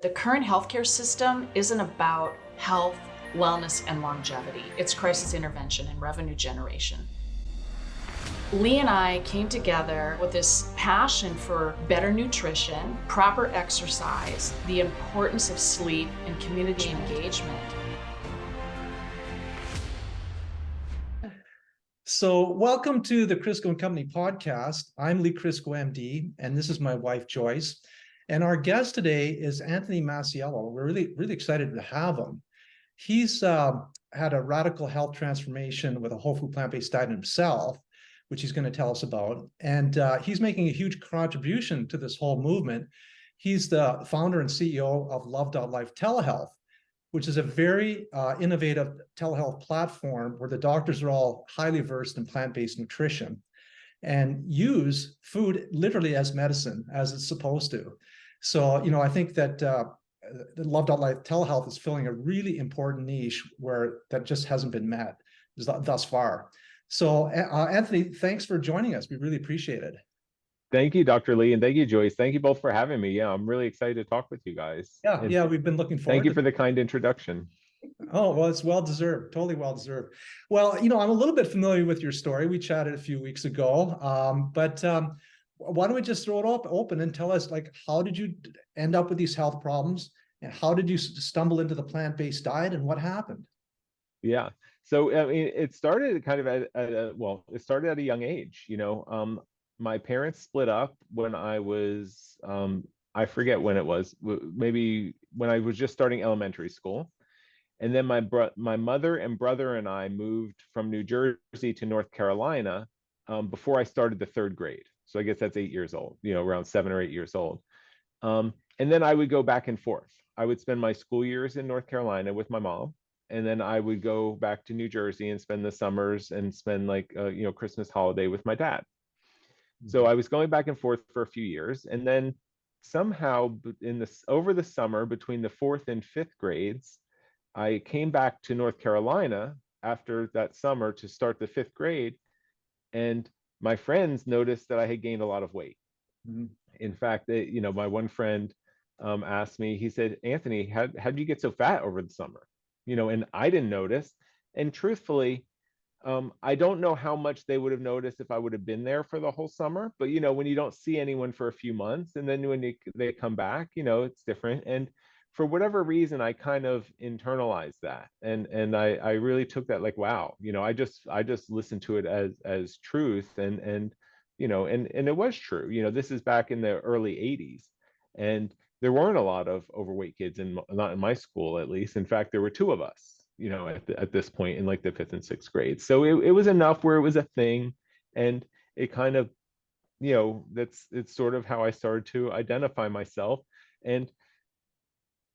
The current healthcare system isn't about health, wellness, and longevity. It's crisis intervention and revenue generation. Lee and I came together with this passion for better nutrition, proper exercise, the importance of sleep, and community engagement. So welcome to the Kurisko and Company podcast. I'm Lee Kurisko, MD, and this is my wife, Joyce. And our guest today is Anthony Masiello. We're really excited to have him. He's had a radical health transformation with a whole food plant-based diet himself, which he's going to tell us about. And he's making a huge contribution to this whole movement. He's the founder and CEO of Love.Life Telehealth, which is a very innovative telehealth platform where the doctors are all highly versed in plant-based nutrition and use food literally as medicine, as it's supposed to. So, I think that the Love.Life Telehealth is filling a really important niche where that just hasn't been met thus far. So, Anthony, thanks for joining us. We really appreciate it. Thank you, Dr. Lee, and thank you, Joyce. Thank you both for having me. Yeah, I'm really excited to talk with you guys. Yeah, we've been looking forward. Thank you for the kind introduction. Oh, well, it's well-deserved, totally well-deserved. Well, I'm a little bit familiar with your story. We chatted a few weeks ago, but why don't we just throw it open and tell us, how did you end up with these health problems, and how did you stumble into the plant-based diet, and what happened? Yeah, so I mean, it started kind of it started at a young age. My parents split up when I was, I forget when it was, maybe when I was just starting elementary school. And then my mother and brother and I moved from New Jersey to North Carolina before I started the third grade. So I guess that's 8 years old, around 7 or 8 years old. And then I would go back and forth. I would spend my school years in North Carolina with my mom, and then I would go back to New Jersey and spend the summers and spend Christmas holiday with my dad. So I was going back and forth for a few years, and then somehow over the summer between the 4th and 5th grades, I came back to North Carolina after that summer to start the 5th grade, and my friends noticed that I had gained a lot of weight. Mm-hmm. In fact, my one friend asked me, he said, "Anthony, how did you get so fat over the summer?" And I didn't notice. And truthfully, I don't know how much they would have noticed if I would have been there for the whole summer. But, when you don't see anyone for a few months, and then when they come back, it's different. And for whatever reason, I kind of internalized that. And I really took that like, wow, I just listened to it as truth. And it was true. This is back in the early 80s. And there weren't a lot of overweight kids, not in my school, at least. In fact, there were 2 of us, at this point in like the 5th and 6th grade. So it was enough where it was a thing. And it kind of, it's sort of how I started to identify myself. And,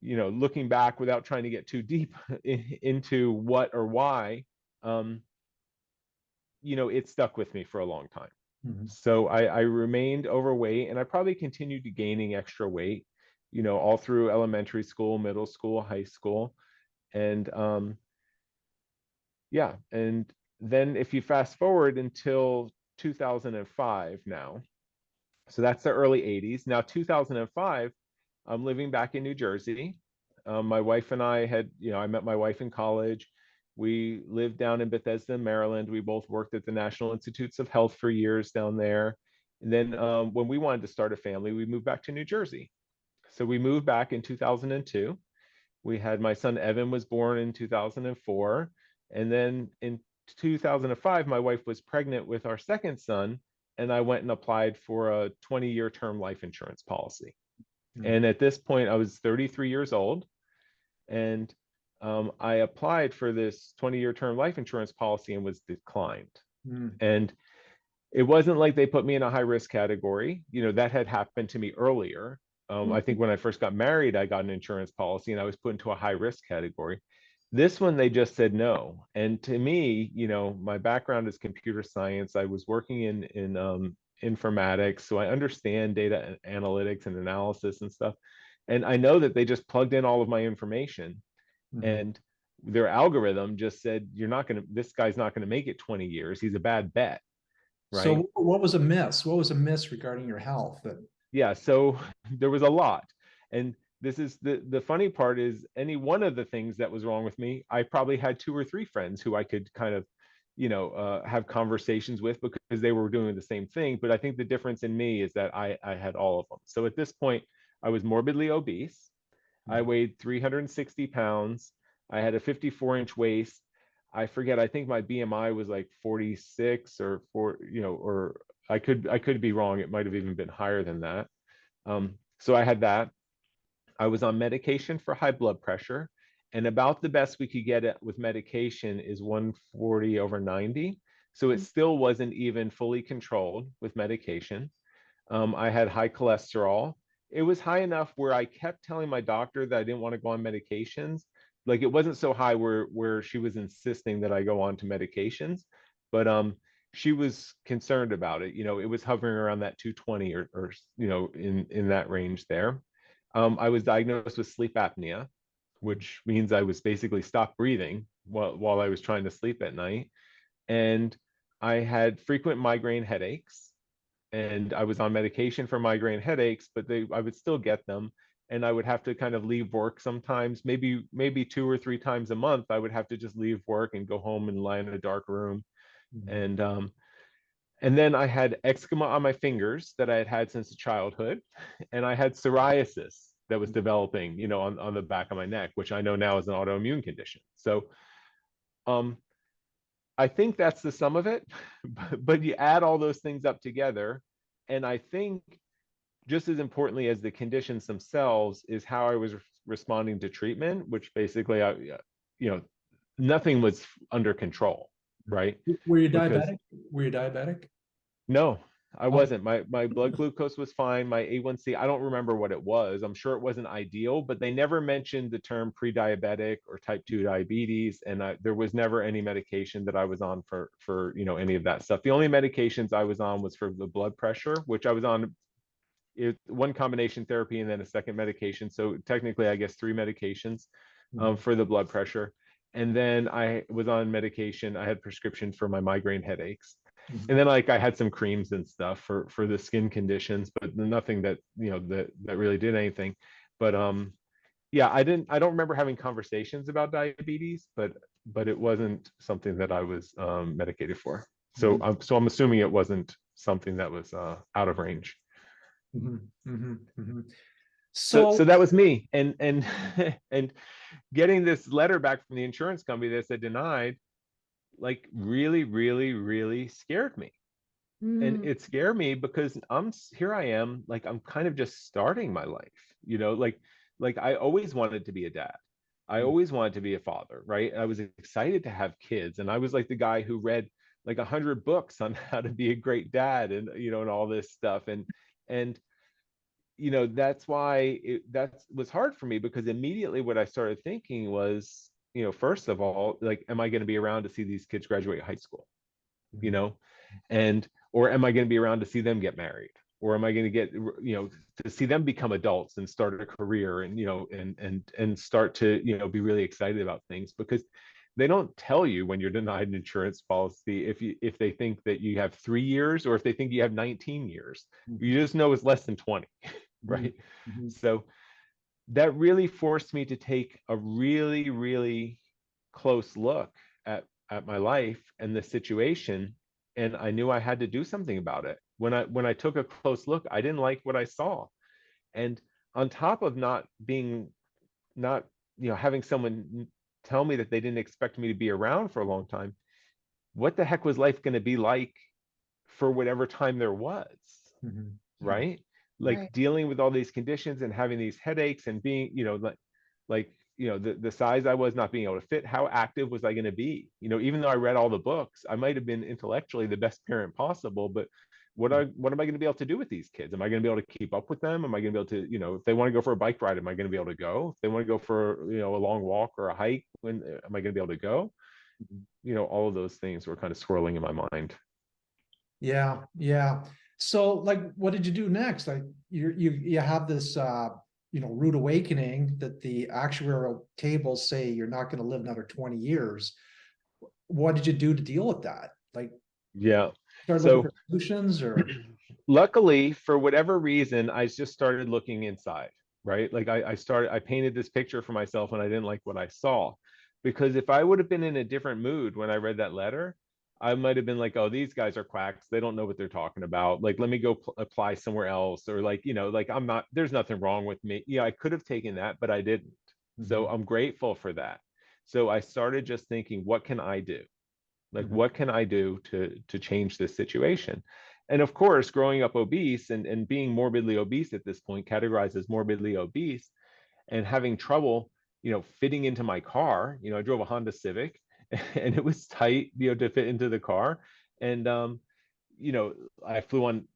looking back without trying to get too deep into what or why, it stuck with me for a long time. Mm-hmm. So I remained overweight, and I probably continued to gaining extra weight, all through elementary school, middle school, high school. And and then if you fast forward until 2005 now, so that's the early 80s. Now 2005, I'm living back in New Jersey. My wife and I had, I met my wife in college. We lived down in Bethesda, Maryland. We both worked at the National Institutes of Health for years down there. And then when we wanted to start a family, we moved back to New Jersey. So we moved back in 2002. We had my son Evan was born in 2004. And then in 2005, my wife was pregnant with our second son, and I went and applied for a 20-year term life insurance policy. Mm-hmm. And at this point, I was 33 years old, and I applied for this 20-year term life insurance policy and was declined. Mm-hmm. And it wasn't like they put me in a high-risk category. That had happened to me earlier. I think when I first got married, I got an insurance policy and I was put into a high-risk category. This one, they just said no. And to me, my background is computer science. I was working in informatics, so I understand data analytics and analysis and stuff. And I know that they just plugged in all of my information, mm-hmm. and their algorithm just said, this guy's not going to make it 20 years. He's a bad bet. Right? So what was amiss? What was amiss regarding your health? Yeah, so there was a lot. And this is the funny part is any one of the things that was wrong with me, I probably had 2 or 3 friends who I could kind of, have conversations with because they were doing the same thing. But I think the difference in me is that I had all of them. So at this point, I was morbidly obese. I weighed 360 pounds. I had a 54-inch waist. I forget, I think my BMI was like 46 or 4, or I could be wrong. It might have even been higher than that. So I had that. I was on medication for high blood pressure, and about the best we could get it with medication is 140/90. So it still wasn't even fully controlled with medication. I had high cholesterol. It was high enough where I kept telling my doctor that I didn't want to go on medications. Like it wasn't so high where she was insisting that I go on to medications, but she was concerned about it. It was hovering around that 220 or in that range there. I was diagnosed with sleep apnea, which means I was basically stopped breathing while I was trying to sleep at night. And I had frequent migraine headaches, and I was on medication for migraine headaches, but I would still get them. And I would have to kind of leave work sometimes, maybe 2 or 3 times a month. I would have to just leave work and go home and lie in a dark room. And then I had eczema on my fingers that I had had since childhood, and I had psoriasis that was developing, on the back of my neck, which I know now is an autoimmune condition. So I think that's the sum of it, but you add all those things up together, and I think just as importantly as the conditions themselves is how I was responding to treatment, which basically, nothing was under control, right? Were you Because diabetic? Were you diabetic? no, I Oh. wasn't. My blood glucose was fine. My A1C, I don't remember what it was. I'm sure it wasn't ideal, but they never mentioned the term pre-diabetic or type 2 diabetes, and there was never any medication that I was on for any of that stuff. The only medications I was on was for the blood pressure, which I was on one combination therapy and then a second medication. So technically, I guess 3 medications for the blood pressure. And then I was on medication. I had prescription for my migraine headaches. And then I had some creams and stuff for the skin conditions, but nothing that that really did anything. But yeah, I don't remember having conversations about diabetes, but it wasn't something that I was medicated for. So I'm assuming it wasn't something that was out of range. So that was me, and and getting this letter back from the insurance company that said denied, really scared me. And it scared me because here I am, I'm kind of just starting my life, like I always wanted to be a dad. I always wanted to be a father, right? I was excited to have kids, and I was like the guy who read 100 books on how to be a great dad, and and all this stuff, and that's why that was hard for me, because immediately what I started thinking was, first of all, am I going to be around to see these kids graduate high school, and or am I going to be around to see them get married, or am I going to get to see them become adults and start a career, and and start to be really excited about things, because they don't tell you when you're denied an insurance policy if they think that you have 3 years or if they think you have 19 years. You just know it's less than 20, right? So that really forced me to take a really close look at my life and the situation, and I knew I had to do something about it. When I took a close look, I didn't like what I saw. And on top of not having someone tell me that they didn't expect me to be around for a long time, what the heck was life going to be like for whatever time there was, right? Right. Dealing with all these conditions and having these headaches and being, the size I was, not being able to fit. How active was I going to be? Even though I read all the books, I might have been intellectually the best parent possible, but what am I going to be able to do with these kids? Am I going to be able to keep up with them? Am I going to be able to, if they want to go for a bike ride, am I going to be able to go? If they want to go for, a long walk or a hike, am I going to be able to go? All of those things were kind of swirling in my mind. Yeah. So what did you do next? You have this rude awakening that the actuarial tables say you're not going to live another 20 years. What did you do to deal with that? Yeah. Start looking for solutions, or luckily, for whatever reason, I just started looking inside. right? Like I painted this picture for myself and I didn't like what I saw. Because if I would have been in a different mood when I read that letter, I might have been like, oh, these guys are quacks. They don't know what they're talking about. Like, let me go apply somewhere else. Or like, like I'm not, there's nothing wrong with me. Yeah, I could have taken that, but I didn't. So I'm grateful for that. So I started just thinking, what can I do? Like, what can I do to change this situation? And of course, growing up obese and being morbidly obese at this point, categorized as morbidly obese, and having trouble, fitting into my car. I drove a Honda Civic and it was tight, to fit into the car. And you know, I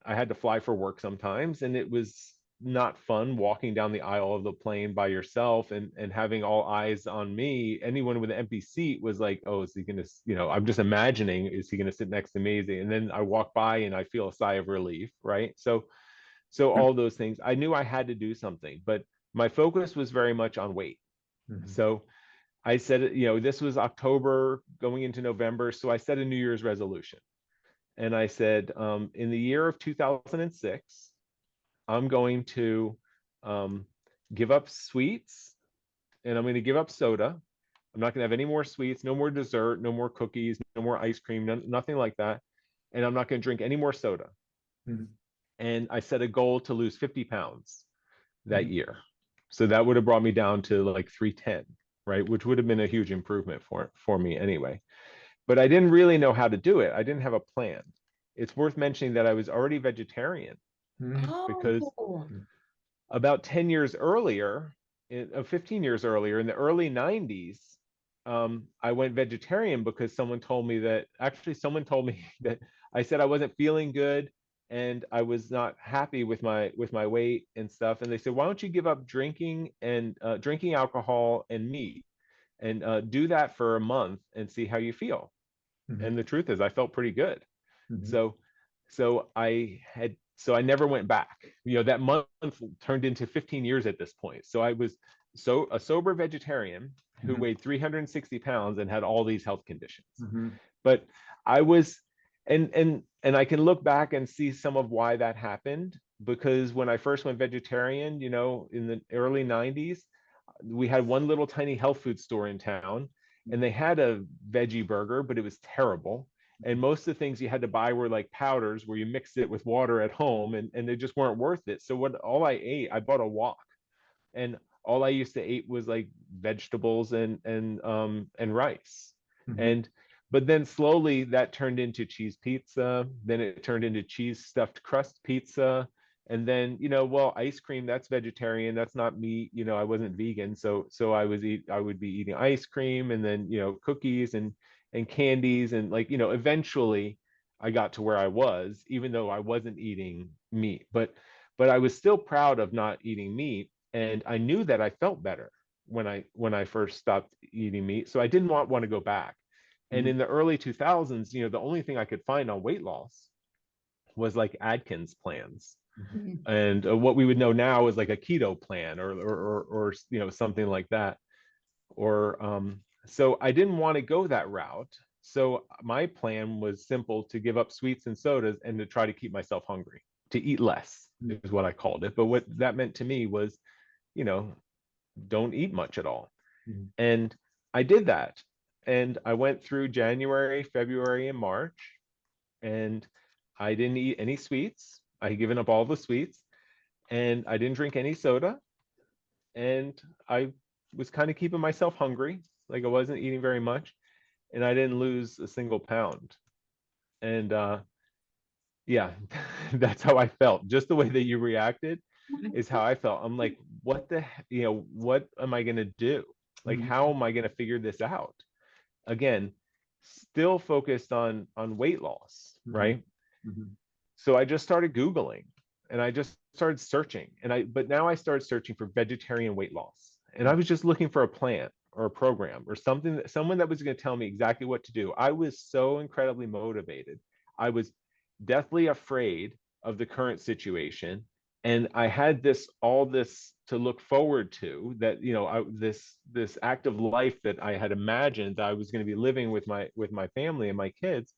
had to fly for work sometimes, and it was not fun walking down the aisle of the plane by yourself and having all eyes on me. Anyone with an empty seat was like, oh, is he gonna, I'm just imagining, is he gonna sit next to me? And then I walk by and I feel a sigh of relief, right? So all those things, I knew I had to do something, but my focus was very much on weight. So I said, this was October going into November. So I set a New Year's resolution. And I said, in the year of 2006, I'm going to give up sweets and I'm going to give up soda. I'm not going to have any more sweets, no more dessert, no more cookies, no more ice cream, nothing like that. And I'm not going to drink any more soda. And I set a goal to lose 50 pounds that year. So that would have brought me down to like 310, right? Which would have been a huge improvement for me anyway. But I didn't really know how to do it. I didn't have a plan. It's worth mentioning that I was already vegetarian because Oh, about 10 years earlier, 15 years earlier, in the early 90s, I went vegetarian because someone told me that I said I wasn't feeling good and I was not happy with my weight and stuff. And they said, why don't you give up drinking and drinking alcohol and meat and do that for a month and see how you feel. And the truth is, I felt pretty good. So I never went back. That month turned into 15 years at this point. So I was a sober vegetarian who weighed 360 pounds and had all these health conditions. But I was, and I can look back and see some of why that happened, because when I first went vegetarian, in the early 90s, we had one little tiny health food store in town, and they had a veggie burger, but it was terrible. And most of the things you had to buy were like powders where you mixed it with water at home, and they just weren't worth it. So all I ate, I bought a wok, and all I used to eat was like vegetables and rice. But then slowly that turned into cheese pizza. Then it turned into cheese stuffed crust pizza. And then, well, ice cream, that's vegetarian. That's not meat. I wasn't vegan. So I would be eating ice cream, and then, cookies and candies. And like, eventually I got to where I was, even though I wasn't eating meat, but I was still proud of not eating meat. And I knew that I felt better when I first stopped eating meat. So I didn't want to go back. And in the early 2000s, the only thing I could find on weight loss was like Atkins plans. And what we would know now is like a keto plan or something like that. Or so I didn't want to go that route. So my plan was simple: to give up sweets and sodas and to try to keep myself hungry, to eat less is what I called it. But what that meant to me was, don't eat much at all. And I did that. And I went through January, February, and March, and I didn't eat any sweets. I had given up all the sweets, and I didn't drink any soda. And I was kind of keeping myself hungry, like I wasn't eating very much, and I didn't lose a single pound. And yeah, that's how I felt. Just the way that you reacted is how I felt. I'm like, what what am I going to do? Like, how am I going to figure this out? Again, still focused on weight loss, right? So I just started Googling, and I just started searching, but now I started searching for vegetarian weight loss. And I was just looking for a plan or a program or something, someone that was going to tell me exactly what to do. I was so incredibly motivated. I was deathly afraid of the current situation. And I had all this to look forward to, that, this active life that I had imagined that I was going to be living with my family and my kids.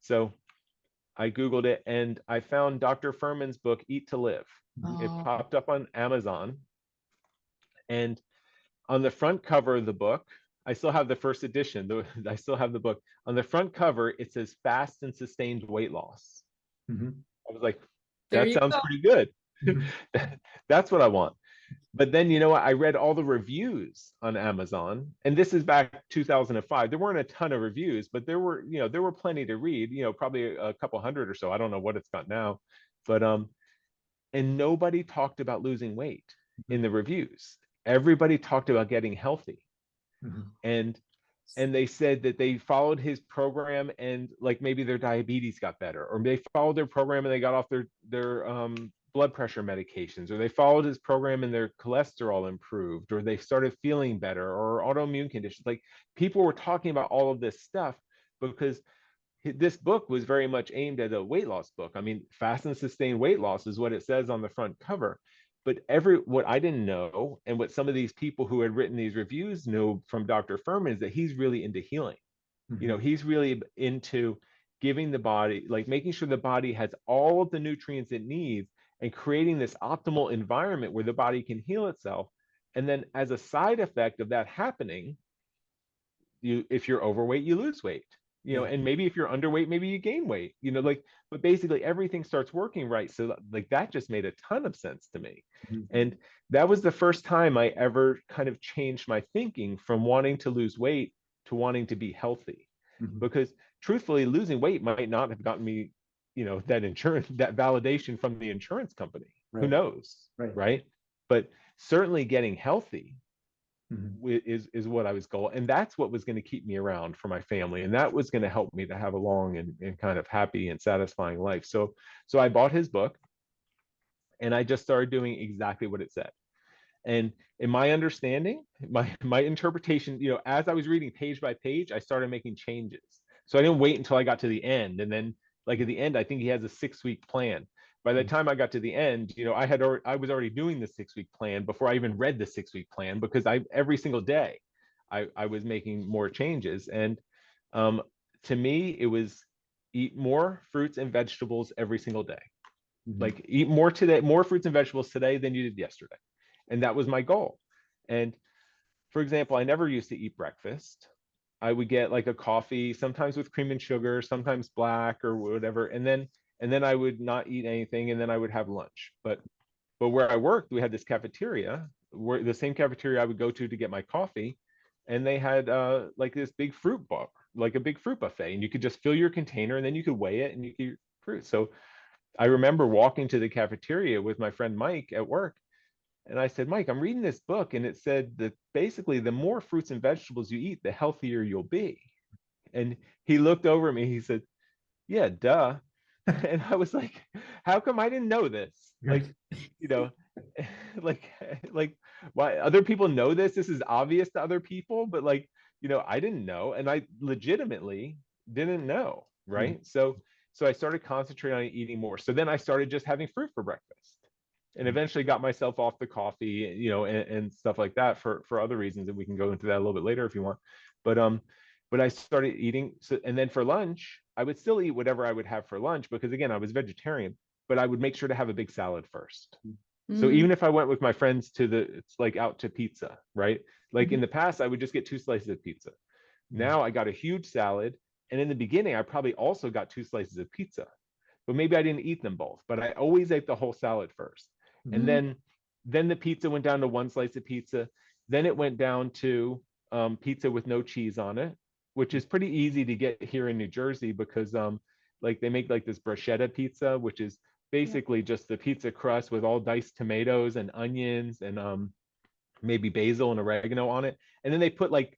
So I Googled it, and I found Dr. Furman's book, Eat to Live. It oh, popped up on Amazon, And on the front cover of the book, I still have the first edition. I still have the book. On the front cover, it says fast and sustained weight loss. Mhm. I was like, There that you sounds go. pretty good. Mhm. That's what I want. But then, you know what? I read all the reviews on Amazon, and this is back 2005. There weren't a ton of reviews, but there were, there were plenty to read, probably a couple hundred or so. I don't know what it's got now, but, and nobody talked about losing weight in the reviews. Everybody talked about getting healthy. Mhm. And they said that they followed his program and like maybe their diabetes got better, or they followed their program and they got off their blood pressure medications, or they followed his program and their cholesterol improved, or they started feeling better, or autoimmune conditions. Like, people were talking about all of this stuff because this book was very much aimed at a weight loss book. I mean, fast and sustained weight loss is what it says on the front cover. But what I didn't know, and what some of these people who had written these reviews knew from Dr. Furman, is that he's really into healing. Mhm. He's really into giving the body, like making sure the body has all of the nutrients it needs and creating this optimal environment where the body can heal itself. And then as a side effect of that happening, if you're overweight, you lose weight, Yeah. and maybe if you're underweight, maybe you gain weight, like, but basically everything starts working right. So like that just made a ton of sense to me. Mhm. And that was the first time I ever kind of changed my thinking from wanting to lose weight to wanting to be healthy. Mhm. Because truthfully, losing weight might not have gotten me, that insurance, that validation from the insurance company. Who Right. knows? Right. Right. But certainly getting healthy Mhm. is what I was going, and that's what was going to keep me around for my family, and that was going to help me to have a long and kind of happy and satisfying life. So I bought his book, and I just started doing exactly what it said. And in my understanding, my interpretation, as I was reading page by page, I started making changes. So I didn't wait until I got to the end, and then like at the end, I think he has a 6-week plan. By the time I got to the end, I was already doing the 6-week plan before I even read the 6-week plan, because every single day I was making more changes. And to me, it was eat more fruits and vegetables every single day. Mhm. Like, eat more today, more fruits and vegetables today than you did yesterday. And that was my goal. And for example, I never used to eat breakfast. I would get like a coffee, sometimes with cream and sugar, sometimes black or whatever. And then I would not eat anything, and then I would have lunch. But where I worked, we had this cafeteria, where the same cafeteria I would go to get my coffee, and they had like this big fruit bar, like a big fruit buffet, and you could just fill your container, and then you could weigh it and you could eat fruit. So I remember walking to the cafeteria with my friend Mike at work, and I said, Mike, I'm reading this book, and it said that basically the more fruits and vegetables you eat, the healthier you'll be. And he looked over at me, he said, yeah, duh. And I was like, how come I didn't know this? Like, you know, like, like, why other people know this? This is obvious to other people, but like, I didn't know, and I legitimately didn't know, Mhm. right? So I started concentrating on eating more. So then I started just having fruit for breakfast, and eventually got myself off the coffee, and stuff like that for other reasons, and we can go into that a little bit later if you want. But I started eating. So, and then for lunch, I would still eat whatever I would have for lunch, because again, I was vegetarian, but I would make sure to have a big salad first. So Mm. even if I went with my friends it's like out to pizza, right? Like in Mhm. the past, I would just get 2 slices of pizza. Now I got a huge salad. And in the beginning, I probably also got 2 slices of pizza, but maybe I didn't eat them both, but I always ate the whole salad first. And Mm. then the pizza went down to 1 slice of pizza. Then it went down to pizza with no cheese on it, which is pretty easy to get here in New Jersey, because like they make like this bruschetta pizza, which is basically just the pizza crust with all diced tomatoes and onions and maybe basil and oregano on it. And then they put like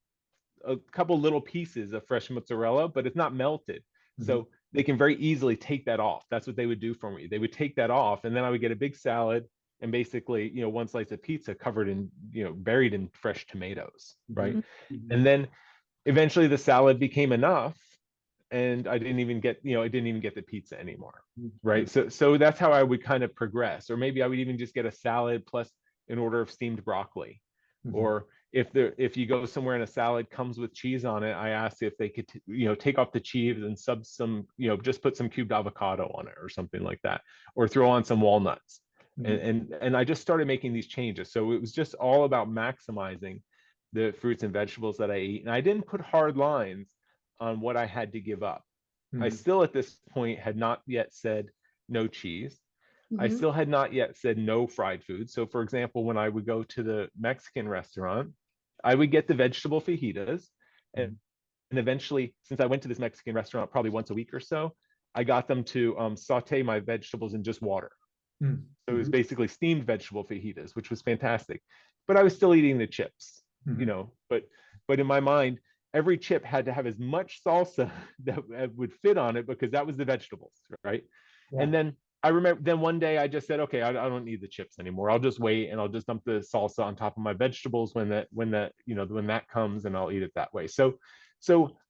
a couple little pieces of fresh mozzarella, but it's not melted. Mhm. So they can very easily take that off. That's what they would do for me. They would take that off, and then I would get a big salad and basically, 1 slice of pizza covered in, buried in fresh tomatoes, right? Mhm. And then eventually the salad became enough, and I didn't even get, the pizza anymore, Mhm. right? So that's how I would kind of progress. Or maybe I would even just get a salad plus an order of steamed broccoli. Mhm. Or if you go somewhere and a salad comes with cheese on it, I asked if they could, take off the cheese and sub some, just put some cubed avocado on it or something like that, or throw on some walnuts. And I just started making these changes. So it was just all about maximizing the fruits and vegetables that I eat. And I didn't put hard lines on what I had to give up. I still at this point had not yet said no cheese. I still had not yet said no fried food. So for example, when I would go to the Mexican restaurant, I would get the vegetable fajitas. And eventually, since I went to this Mexican restaurant probably once a week or so, I got them to saute my vegetables in just water. So it was basically steamed vegetable fajitas, which was fantastic. But I was still eating the chips, you know, but in my mind, every chip had to have as much salsa that would fit on it because that was the vegetables, right? Yeah. And then I remember then one day I just said, okay, I don't need the chips anymore. I'll just wait and I'll just dump the salsa on top of my vegetables when that comes, and I'll eat it that way. So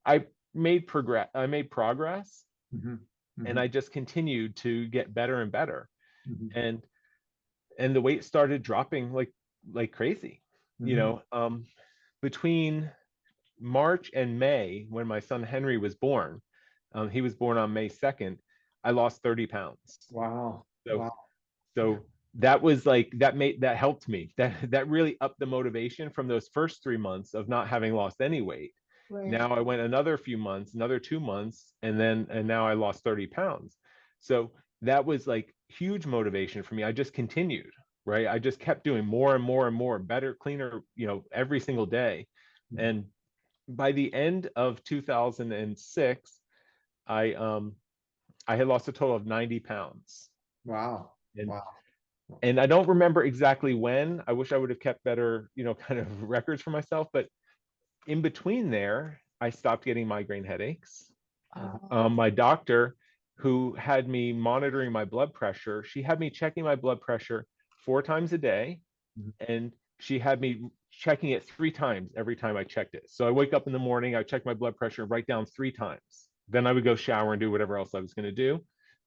I made progress. And I just continued to get better and better. And the weight started dropping like crazy. Between March and May, when my son Henry was born, he was born on May 2nd, I lost 30 pounds. Wow. So that was like, that helped me. That really upped the motivation from those first 3 months of not having lost any weight. Right. Now I went another few months, another 2 months, and now I lost 30 pounds. So that was like huge motivation for me. I just continued, right? I just kept doing more and more and more, better, cleaner, every single day. And by the end of 2006, I had lost a total of 90 pounds. Wow. And I don't remember exactly when. I wish I would have kept better, kind of records for myself. But in between there, I stopped getting migraine headaches. My doctor, who had me monitoring my blood pressure, she had me checking my blood pressure 4 times a day. And she had me checking it 3 times every time I checked it. So I wake up in the morning, I check my blood pressure and write down 3 times. Then I would go shower and do whatever else I was going to do.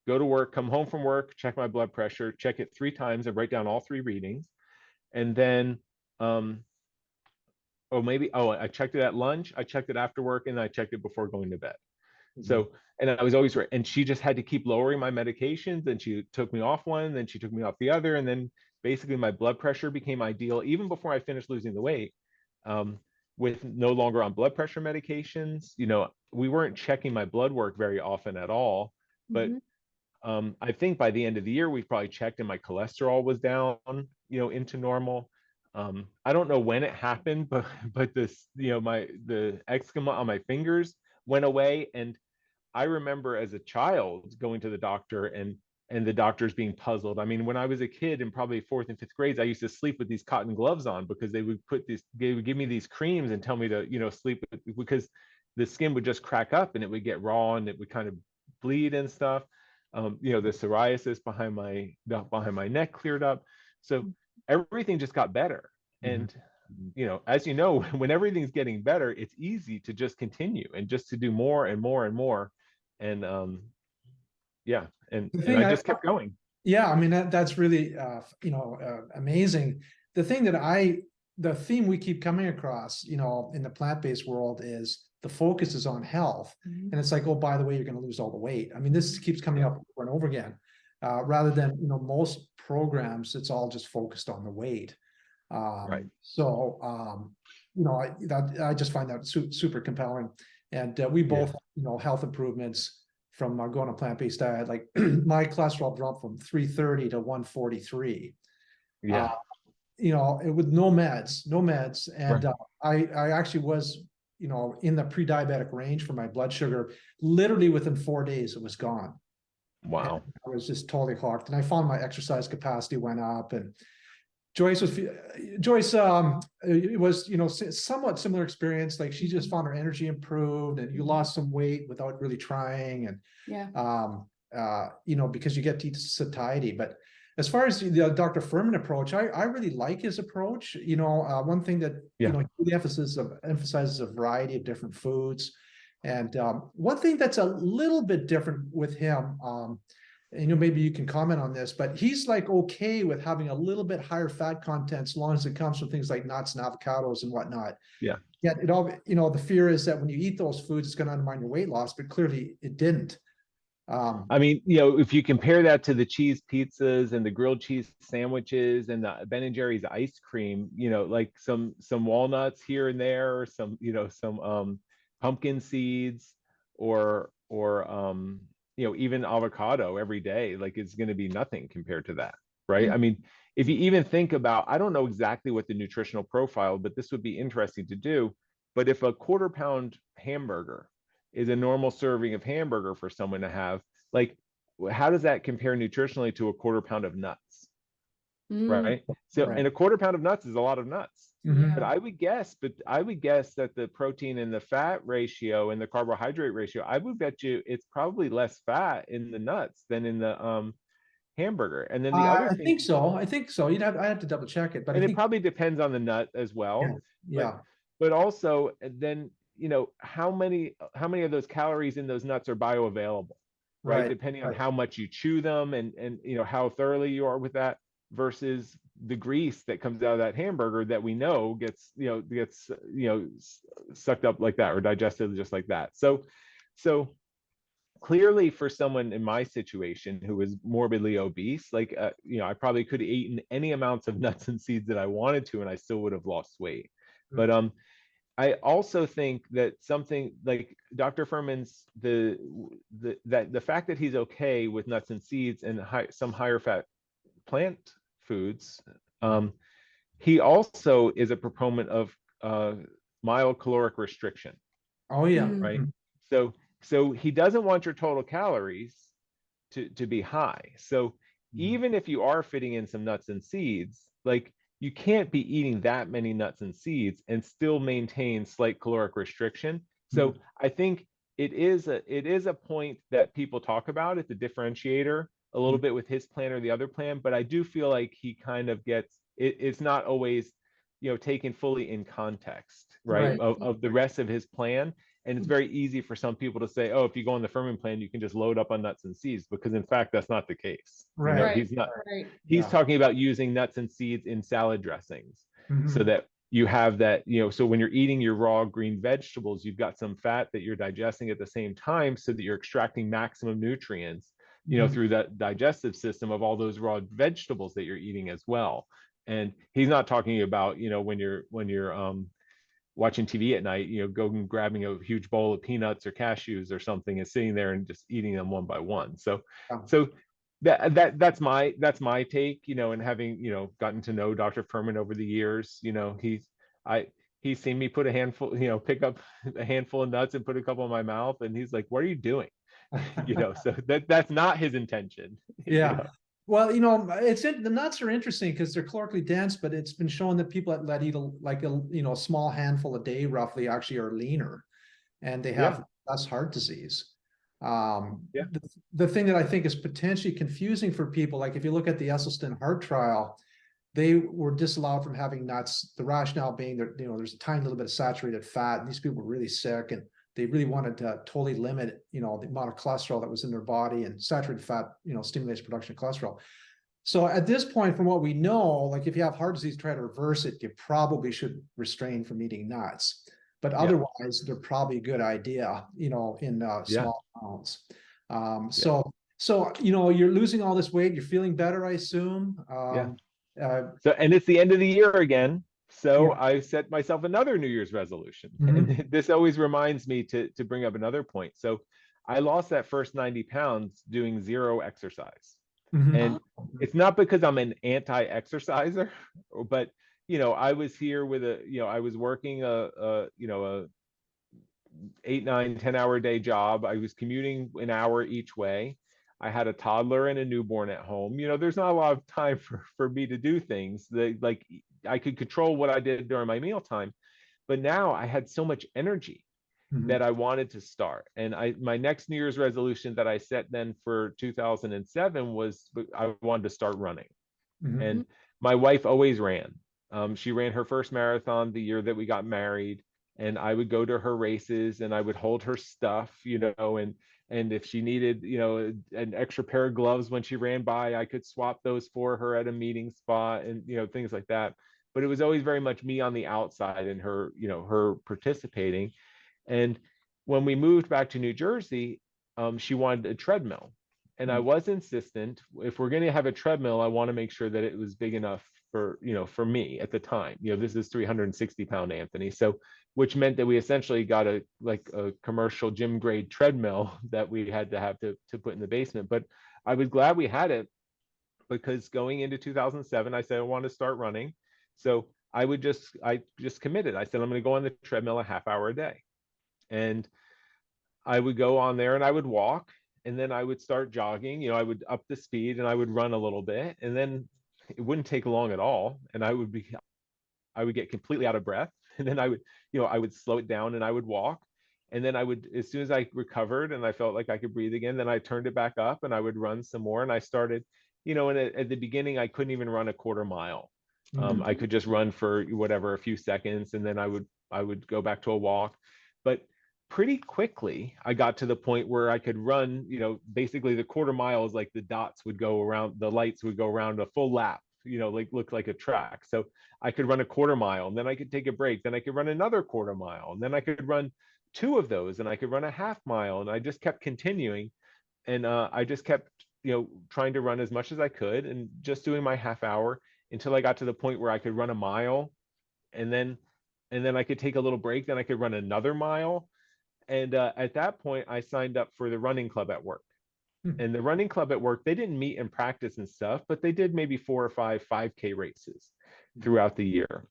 Go to work, come home from work, check my blood pressure, check it 3 times and write down all 3 readings. And then, I checked it at lunch, I checked it after work, and I checked it before going to bed. So, and I was always right. And she just had to keep lowering my medications. And she took me off one, then she took me off the other. And then basically my blood pressure became ideal even before I finished losing the weight. With no longer on blood pressure medications, we weren't checking my blood work very often at all. But I think by the end of the year, we probably checked and my cholesterol was down, into normal. I don't know when it happened, but this, the eczema on my fingers went away. And I remember as a child going to the doctor and the doctors being puzzled. I mean, when I was a kid in probably 4th and 5th grades, I used to sleep with these cotton gloves on because they would give me these creams and tell me to, sleep because the skin would just crack up and it would get raw and it would kind of bleed and stuff. The psoriasis behind my neck cleared up. So everything just got better. And, as you know, when everything's getting better, it's easy to just continue and just to do more and more and more. And, and I just kept going. Yeah, I mean, that's really, amazing. The theme we keep coming across, in the plant-based world is the focus is on health. And it's like, oh, by the way, you're going to lose all the weight. I mean, this keeps coming up over and over again, rather than, most programs, it's all just focused on the weight. Right. So, I just find that super compelling. And we both, health improvements from going on a plant-based diet. Like my cholesterol dropped from 330 to 143. Yeah. With no meds. And right. I actually was, in the pre-diabetic range for my blood sugar. Literally within 4 days, it was gone. Wow. And I was just totally hooked. And I found my exercise capacity went up. And Joyce, it was, somewhat similar experience. Like she just found her energy improved and you lost some weight without really trying. And, because you get to satiety. But as far as the Dr. Furman approach, I really like his approach. One thing that, he emphasizes a variety of different foods. And one thing that's a little bit different with him, and maybe you can comment on this, but he's like okay with having a little bit higher fat content as long as it comes from things like nuts and avocados and whatnot. Yeah. Yet it all, the fear is that when you eat those foods, it's going to undermine your weight loss, but clearly it didn't. I mean, if you compare that to the cheese pizzas and the grilled cheese sandwiches and the Ben and Jerry's ice cream, like some walnuts here and there, or some pumpkin seeds, or even avocado every day, like it's going to be nothing compared to that, right? I mean, if you even think about, I don't know exactly what the nutritional profile, but this would be interesting to do. But if a quarter-pound hamburger is a normal serving of hamburger for someone to have, like, how does that compare nutritionally to a quarter-pound of nuts, right? So, Right. and a quarter-pound of nuts is a lot of nuts. Mhm. But I would guess that the protein and the fat ratio and the carbohydrate ratio, I would bet you it's probably less fat in the nuts than in the hamburger. And then the other I thing, think so. I think so. I have to double check it, but I and it think, probably depends on the nut as yeah, well, but yeah, also then, how many of those calories in those nuts are bioavailable, right? right, Depending on right, how much you chew them, and how thoroughly you are with that, versus the grease that comes out of that hamburger that we know gets sucked up like that or digested just like that. So clearly, for someone in my situation who is morbidly obese, like I probably could have eaten any amounts of nuts and seeds that I wanted to, and I still would have lost weight. But I also think that something like Dr. Furman's, the fact that he's okay with nuts and seeds and some higher fat plant foods, he also is a proponent of mild caloric restriction, oh yeah. right? So he doesn't want your total calories to be high. So even if you are fitting in some nuts and seeds, like, you can't be eating that many nuts and seeds and still maintain slight caloric restriction. So I think it is a point that people talk about. It's a differentiator a little bit with his plan or the other plan, but I do feel like he kind of gets it's not always taken fully in context, right, Right, of the rest of his plan. And it's very easy for some people to say, oh, if you go on the Furman plan, you can just load up on nuts and seeds, because in fact, that's not the case. right, He's not, Right. he's yeah. talking about using nuts and seeds in salad dressings, so Mhm. that you have that, so when you're eating your raw green vegetables, you've got some fat that you're digesting at the same time, so that you're extracting maximum nutrients, through that digestive system of all those raw vegetables that you're eating as well. And he's not talking about, when you're watching TV at night, going grabbing a huge bowl of peanuts or cashews or something and sitting there and just eating them one by one. So, Yeah. so that's my take, and having, gotten to know Dr. Furman over the years, he's seen me put a handful, pick up a handful of nuts and put a couple in my mouth, and he's like, "What are you doing?" So that's not his intention. Yeah. Well, the nuts are interesting because they're calorically dense, but it's been shown that people that eat a small handful a day roughly actually are leaner, and they Yeah, have less heart disease. yeah, The thing that I think is potentially confusing for people, like if you look at the Esselstyn heart trial, they were disallowed from having nuts. The rationale being that there's a tiny little bit of saturated fat, and these people were really sick, and they really wanted to totally limit the amount of cholesterol that was in their body, and saturated fat stimulates production of cholesterol. So at this point, from what we know, like if you have heart disease, try to reverse it, you probably should restrain from eating nuts. But yeah, otherwise, they're probably a good idea, in yeah, small amounts. yeah, So you're losing all this weight, you're feeling better, I assume. yeah. Uh, So, and it's the end of the year again. So yeah. I set myself another New Year's resolution. Mhm. And this always reminds me to bring up another point. So I lost that first 90 pounds doing zero exercise. Mhm. And it's not because I'm an anti-exerciser, but I was here with I was working a 8, 9, 10 hour day job. I was commuting an hour each way. I had a toddler and a newborn at home. There's not a lot of time for me to do things that, like, I could control what I did during my mealtime. But now I had so much energy Mhm. that I wanted to start. And my next New Year's resolution that I set then for 2007 was I wanted to start running. Mhm. And my wife always ran. She ran her first marathon the year that we got married, and I would go to her races and I would hold her stuff, and if she needed, an extra pair of gloves when she ran by, I could swap those for her at a meeting spot, and things like that. But it was always very much me on the outside and her, her participating. And when we moved back to New Jersey, she wanted a treadmill. And I Mm. was insistent, if we're going to have a treadmill, I want to make sure that it was big enough for, for me at the time. This is 360-pound Anthony. So, which meant that we essentially got a commercial gym grade treadmill that we had to have to put in the basement. But I was glad we had it, because going into 2007, I said I want to start running. So I just committed. I said I'm going to go on the treadmill a half hour a day. And I would go on there and I would walk, and then I would start jogging. I would up the speed and I would run a little bit, and then it wouldn't take long at all. And I would get completely out of breath. And then I would slow it down and I would walk. And then as soon as I recovered and I felt like I could breathe again, then I turned it back up and I would run some more. And I started, and at the beginning, I couldn't even run a quarter mile. I could just run for whatever, a few seconds, and then I would go back to a walk. But pretty quickly, I got to the point where I could run, basically the quarter mile is like the dots would go around, the lights would go around a full lap, like look like a track. So I could run a quarter mile, and then I could take a break. Then I could run another quarter mile, and then I could run two of those, and I could run a half mile. And I just kept continuing. And I just kept, trying to run as much as I could and just doing my half hour until I got to the point where I could run a mile, and then I could take a little break. Then I could run another mile. And at that point, I signed up for the running club at work. And the running club at work, they didn't meet and practice and stuff, but they did maybe 4 or 5 5K races throughout the year.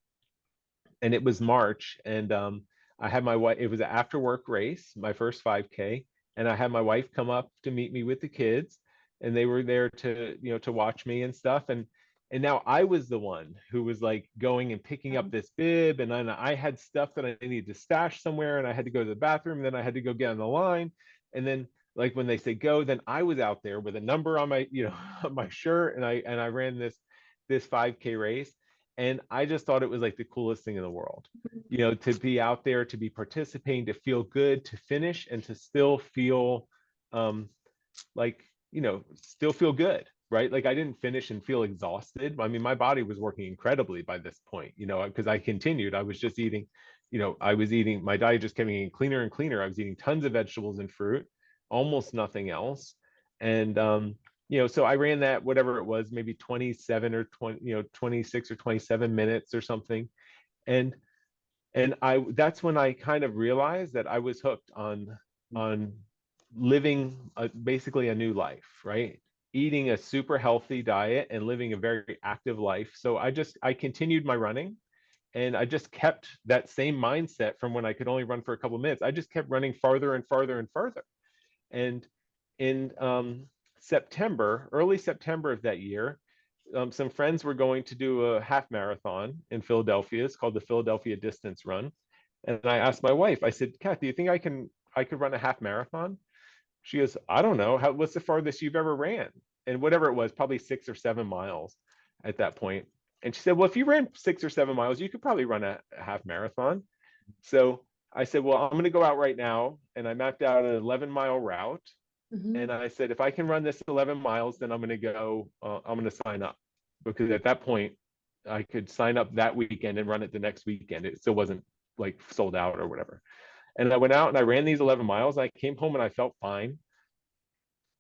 And it was March, and I had my wife. It was an after work race, my first 5K, and I had my wife come up to meet me with the kids, and they were there to to watch me and stuff. And now I was the one who was like going and picking up this bib, and then I had stuff that I needed to stash somewhere, and I had to go to the bathroom, and then I had to go get on the line, and then like when they say go, then I was out there with a number on my on my shirt, and I ran this 5K race. And I just thought it was like the coolest thing in the world, to be out there, to be participating, to feel good, to finish, and to still feel like, still feel good, right? Like I didn't finish and feel exhausted. I mean, my body was working incredibly by this point, because I continued. I was just eating, my diet just kept getting cleaner and cleaner. I was eating tons of vegetables and fruit, almost nothing else. And so I ran that, whatever it was, maybe 27 or 20, 26 or 27 minutes or something. And that's when I kind of realized that I was hooked on living basically a new life, right? Eating a super healthy diet and living a very active life. So I continued my running, and I just kept that same mindset from when I could only run for a couple of minutes. I just kept running farther and farther and farther. And in early September of that year, some friends were going to do a half marathon in Philadelphia. It's called the Philadelphia Distance Run. And I asked my wife, I said, Kat, do you think I could run a half marathon? She goes, I don't know. What's the farthest you've ever ran? And whatever it was, probably 6 or 7 miles at that point. And she said, well, if you ran 6 or 7 miles, you could probably run a half marathon. So I said, well, I'm going to go out right now. And I mapped out an 11-mile route. And I said, if I can run this 11 miles, then I'm going to sign up, because at that point I could sign up that weekend and run it the next weekend. It still wasn't like sold out or whatever. And I went out and I ran these 11 miles. I came home and I felt fine.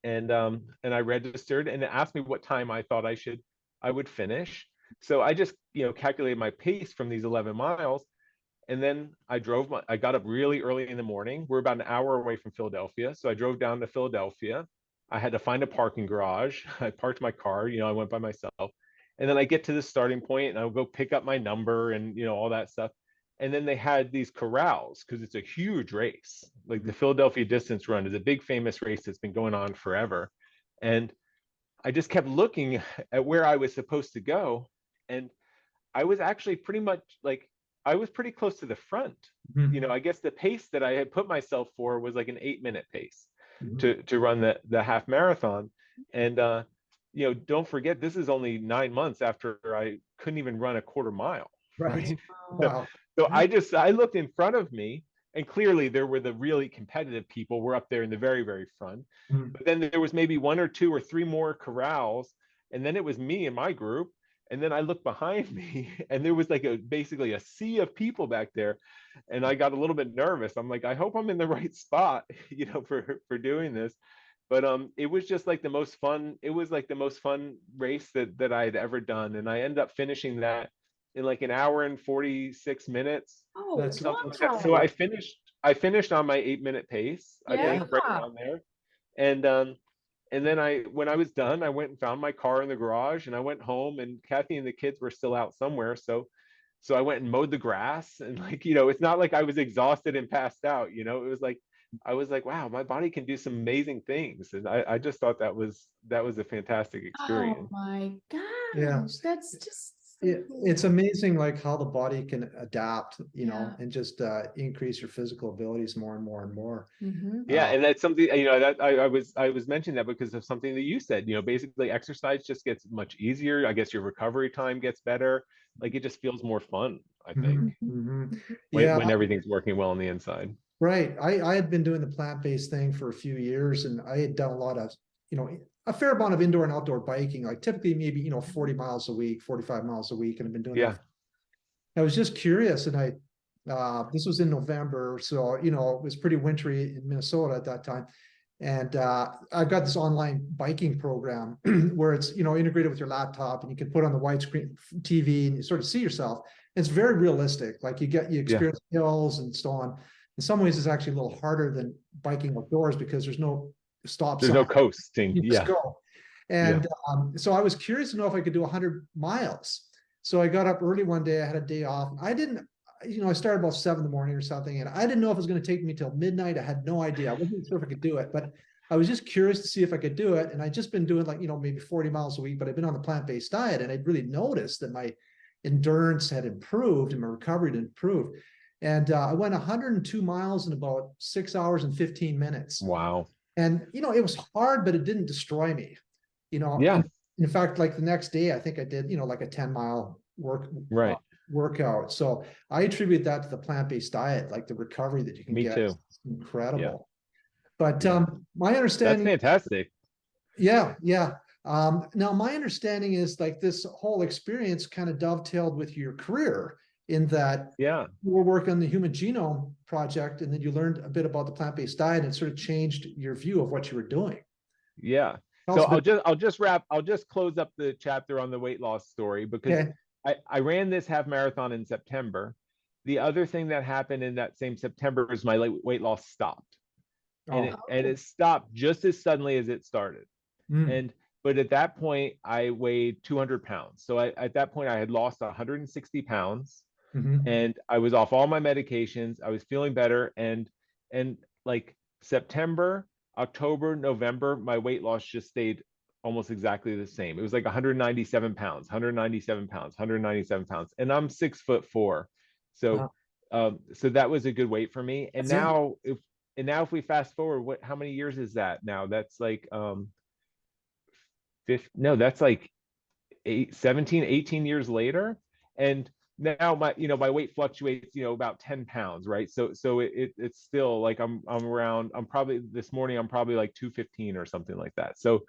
And I registered, and it asked me what time I thought I would finish. So I just, calculated my pace from these 11 miles. And then I got up really early in the morning. We're about an hour away from Philadelphia. So I drove down to Philadelphia. I had to find a parking garage. I parked my car, I went by myself. And then I get to the starting point and I'll go pick up my number and, all that stuff. And then they had these corrals, because it's a huge race. Like the Philadelphia Distance Run is a big famous race that's been going on forever. And I just kept looking at where I was supposed to go. And I was actually pretty much like, I was pretty close to the front. I guess the pace that I had put myself for was like an 8-minute pace to run the half marathon. And, don't forget, this is only 9 months after I couldn't even run a quarter mile. Right. Wow. So I looked in front of me, and clearly there were the really competitive people were up there in the very, very front. But then there was maybe 1 or 2 or 3 more corrals. And then it was me and my group. And then I looked behind me and there was like basically a sea of people back there. And I got a little bit nervous. I'm like, I hope I'm in the right spot, for doing this. But it was just like the most fun. It was like the most fun race that I had ever done. And I ended up finishing that in like an hour and 46 minutes, Oh, That's something like that. wow. So I finished on my 8-minute pace, I Yeah. think, right around there. And then when I was done, I went and found my car in the garage and I went home, and Kathy and the kids were still out somewhere. So I went and mowed the grass, and like, it's not like I was exhausted and passed out, it was like, I was like, wow, my body can do some amazing things. And I just thought that was a fantastic Oh experience. my Yeah. gosh, that's just so It's cool. amazing like how the body can adapt, Yeah. and just increase your physical abilities more and more and more. Yeah, Uh, and that's something, that I was mentioning that because of something that you said. Basically exercise just gets much easier. I guess your recovery time gets better. Like it just feels more fun, I think, mhm, Mhm. mhm. when Yeah, everything's working well on the inside. right. I had been doing the plant-based thing for a few years, and I had done a lot of, a fair amount of indoor and outdoor biking, like typically maybe, 40 miles a week, 45 miles a week. And I've been doing that. Yeah, I was just curious, and this was in November, so, it was pretty wintry in Minnesota at that time. And I've got this online biking program where it's, integrated with your laptop, and you can put on the widescreen TV and you sort of see yourself. It's very realistic. Like you yeah. experience hills and so on. In some ways, it's actually a little harder than biking outdoors because there's no stop There's sign. no coasting. You just Yeah, go. yeah, And so I was curious to know if I could do 100 miles. So I got up early one day. I had a day off. I didn't, I started about 7 in the morning or something, and I didn't know if it was going to take me till midnight. I had no idea. I wasn't sure if I could do it, but I was just curious to see if I could do it. And I just been doing like, maybe 40 miles a week, but I've been on the plant-based diet, and I'd really noticed that my endurance had improved and my recovery had improved. And I went 102 miles in about 6 hours and 15 minutes. wow, And, it was hard, but it didn't destroy me. yeah, In fact, like the next day, I think I did, like a 10-mile right. workout. So I attribute that to the plant-based diet, like the recovery that you can Me get. too. It's Yeah, incredible. But yeah. my That's understanding, fantastic. yeah, yeah. Now my understanding is like this whole experience kind of dovetailed with your career in that Yeah, you were working on the Human Genome Project, and then you learned a bit about the plant-based diet, and it sort of changed your view of what you were doing. yeah. Tell So us a bit. I'll just close up the chapter on the weight loss story, because Okay. I ran this half marathon in September. The other thing that happened in that same September is my weight loss stopped. And Oh. it stopped just as suddenly as it started. Mm. And but at that point I weighed 200 pounds. So at that point I had lost 160 pounds, Mhm. and I was off all my medications. I was feeling better, and like September, October, November, my weight loss just stayed almost exactly the same. It was like 197 pounds, 197 pounds, 197 pounds, and I'm 6'4". So Wow. so that was a good weight for me. And That's it. now if we fast forward, how many years is that now? That's like no, that's like 17, 18 years later. And now my weight fluctuates, about 10 pounds, right? So it's still like I'm probably, this morning I'm probably like 215 or something like that. So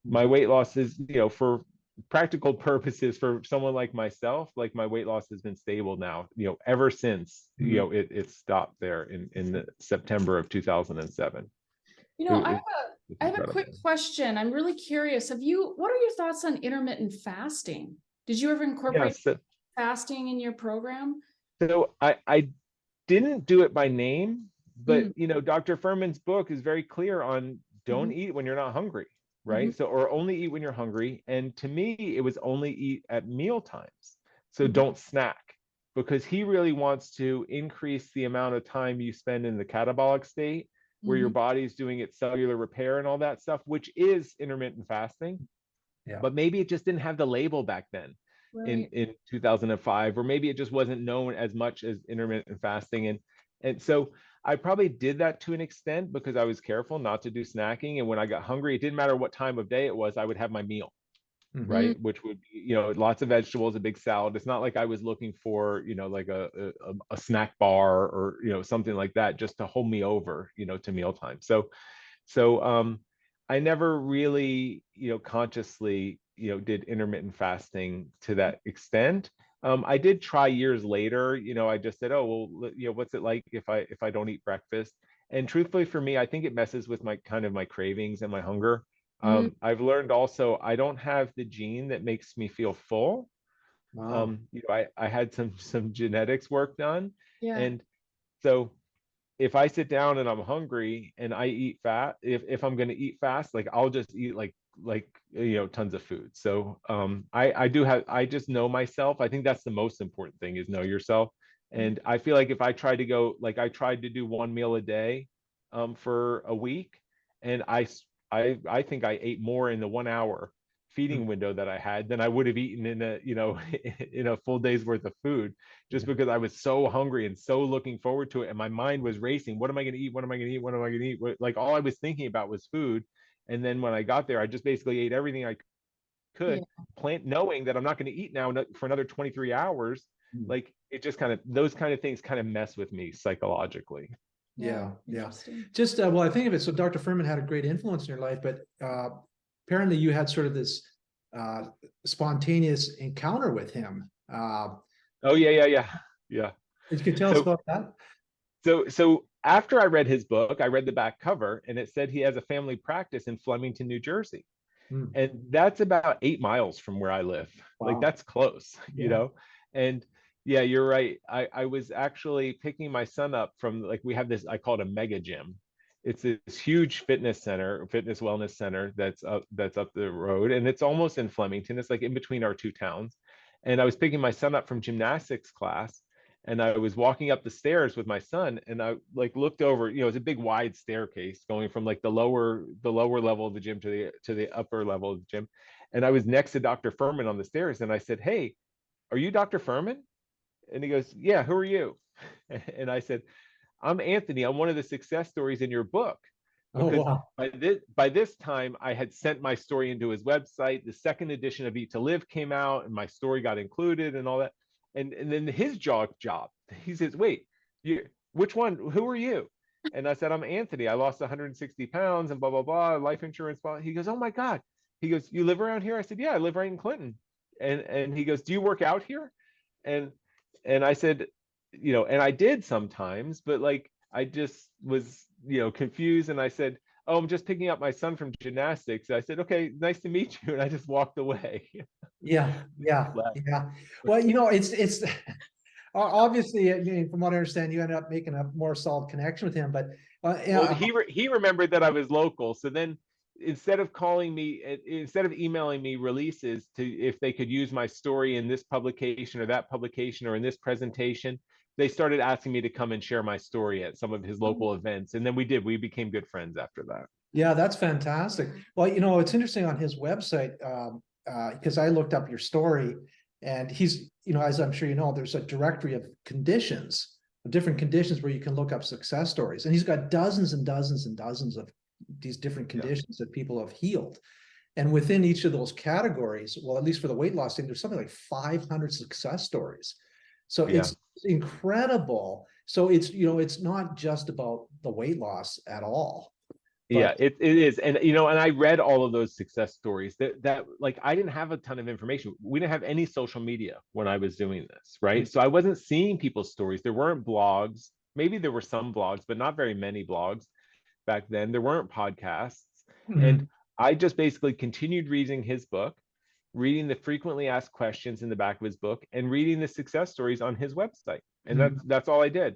my weight loss is, for practical purposes, for someone like myself, like my weight loss has been stable now, ever since, Mhm. it stopped there in the September of 2007. You It, know, it, it's I have a quick incredible. question. I'm really curious. What are your thoughts on intermittent fasting? Did you ever Yeah. incorporate fasting in your program? So I didn't do it by name, but Mm, Dr. Furman's book is very clear on don't mhm, eat when you're not hungry, mhm, right? So, or only eat when you're hungry. And to me, it was only eat at meal times. So mhm, don't snack, because he really wants to increase the amount of time you spend in the catabolic state, where your mhm. body's doing its cellular repair and all that stuff, which is intermittent fasting. Yeah. But maybe it just didn't have the label back then Right. in 2005, or maybe it just wasn't known as much as intermittent fasting. And so I probably did that to an extent because I was careful not to do snacking. And when I got hungry, it didn't matter what time of day it was, I would have my meal, Mhm. Mm, right? Which would be, lots of vegetables, a big salad. It's not like I was looking for, like a snack bar or, something like that, just to hold me over, to mealtime. So I never really, consciously did intermittent fasting to that extent. I did try years later. I just said, oh well, what's it like if I don't eat breakfast? And truthfully, for me, I think it messes with my kind of my cravings and my hunger. Mm, I've learned also I don't have the gene that makes me feel full. Wow. I had some genetics work done, yeah. and so if I sit down and I'm hungry and I eat fat, if I'm going to eat fast, like I'll just eat like tons of food. So I just know myself. I think that's the most important thing, is know yourself. And I feel like if I tried to go, like I tried to do one meal a day for a week, and I think I ate more in the 1 hour feeding window that I had than I would have eaten in a in a full day's worth of food, just because I was so hungry and so looking forward to it, and my mind was racing. What am I going to eat? What am I going to eat? What am I going to eat? Like all I was thinking about was food. And then when I got there, I just basically ate everything I Yeah. could, knowing that I'm not going to eat now for another 23 hours. Like it just kind of, those kind of things kind of mess with me psychologically. Yeah, yeah. Interesting. Just well, I think of it. So Dr. Furman had a great influence in your life, but apparently you had sort of this spontaneous encounter with him. Oh yeah. You can tell us So about that. so after I read his book, I read the back cover, and it said he has a family practice in Flemington, New Jersey. Hmm. And that's about 8 miles from where I live. Like Wow. that's close, Yeah. And yeah, you're right. I was actually picking my son up from, like, we have this, I call it a mega gym. It's this huge fitness center, fitness wellness center that's up the road, and it's almost in Flemington. It's like in between our two towns. And I was picking my son up from gymnastics class, and I was walking up the stairs with my son, and I like looked over. It's a big wide staircase going from like the lower level of the gym to the upper level of the gym, and I was next to Dr. Furman on the stairs, and I said, "Hey, are you Dr. Furman?" And he goes, "Yeah, who are you?" And I said, "I'm Anthony. I'm one of the success stories in your book." Oh, Because wow. by this time, I had sent my story into his website. The second edition of Eat to Live came out, and my story got included and all that. And then his jaw dropped. He says, "Wait, which one? Who are you?" And I said, "I'm Anthony. I lost 160 pounds and blah blah blah. Life insurance." Blah. He goes, "Oh my God." He goes, "You live around here?" I said, "Yeah, I live right in Clinton." And he goes, "Do you work out here?" And and I said, and I did sometimes, but like I just was, confused. And I said, "Oh, I'm just picking up my son from gymnastics." I said, "Okay, nice to meet you." And I just walked away. Yeah, yeah, Left. yeah. Well, it's obviously, I mean, from what I understand, you ended up making a more solid connection with him. But Well, yeah, he remembered that I was local. So then instead of instead of emailing me releases to if they could use my story in this publication or that publication or in this presentation, they started asking me to come and share my story at some of his local events. And then we became good friends after that. yeah, that's fantastic. Well, it's interesting on his website, because I looked up your story, and he's, as I'm sure you know, there's a directory of conditions, of different conditions where you can look up success stories, and he's got dozens and dozens and dozens of these different Yeah. conditions that people have healed. And within each of those categories, well, at least for the weight loss thing, there's something like 500 success stories. So Yeah. it's incredible. So it's not just about the weight loss at all. Yeah, But it is. And and I read all of those success stories that like I didn't have a ton of information. We didn't have any social media when I was doing this, right? So I wasn't seeing people's stories. There weren't blogs. Maybe there were some blogs, but not very many blogs back then. There weren't podcasts. And Mhm. I just basically continued reading his book, reading the frequently asked questions in the back of his book, and reading the success stories on his website. And Mhm. that's all I did.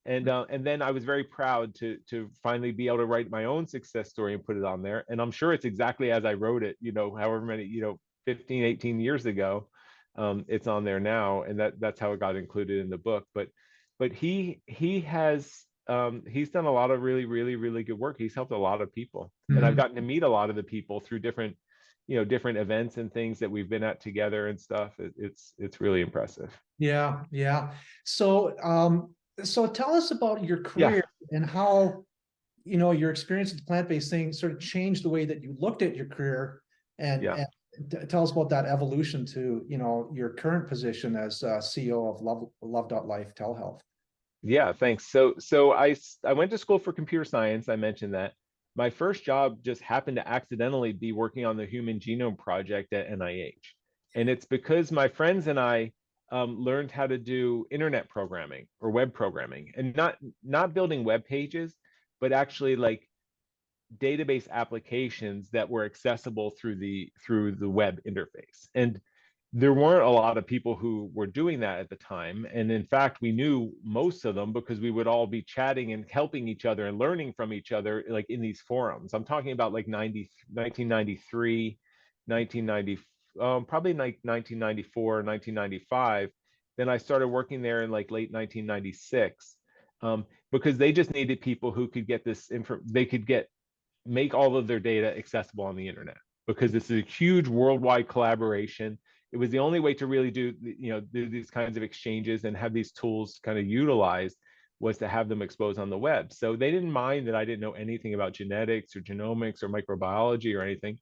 And then I was very proud to finally be able to write my own success story and put it on there. And I'm sure it's exactly as I wrote it, however many, 15, 18 years ago. It's on there now, and that's how it got included in the book. But he has he's done a lot of really, really, really good work. He's helped a lot of people, and I've Mhm. gotten to meet a lot of the people through different events and things that we've been at together and stuff. It's really impressive. Yeah, yeah. So tell us about your Yeah, career and how, your experience with the plant-based thing sort of changed the way that you looked at your career, and yeah. tell us about that evolution to, your current position as CEO of Love.Life Telehealth. Yeah, thanks. So I went to school for computer science. I mentioned that. my first job just happened to accidentally be working on the Human Genome Project at NIH. And it's because my friends and I learned how to do internet programming or web programming, and not building web pages, but actually like database applications that were accessible through the web interface. And there weren't a lot of people who were doing that at the time. And in fact, we knew most of them because we would all be chatting and helping each other and learning from each other, like in these forums. I'm talking about like 1993, 1990, probably like 1994, 1995. Then I started working there in like late 1996, because they just needed people who could get this info. They could make all of their data accessible on the internet, because this is a huge worldwide collaboration. It was the only way to really do these kinds of exchanges and have these tools kind of utilized, was to have them exposed on the web. So they didn't mind that I didn't know anything about genetics or genomics or microbiology or anything.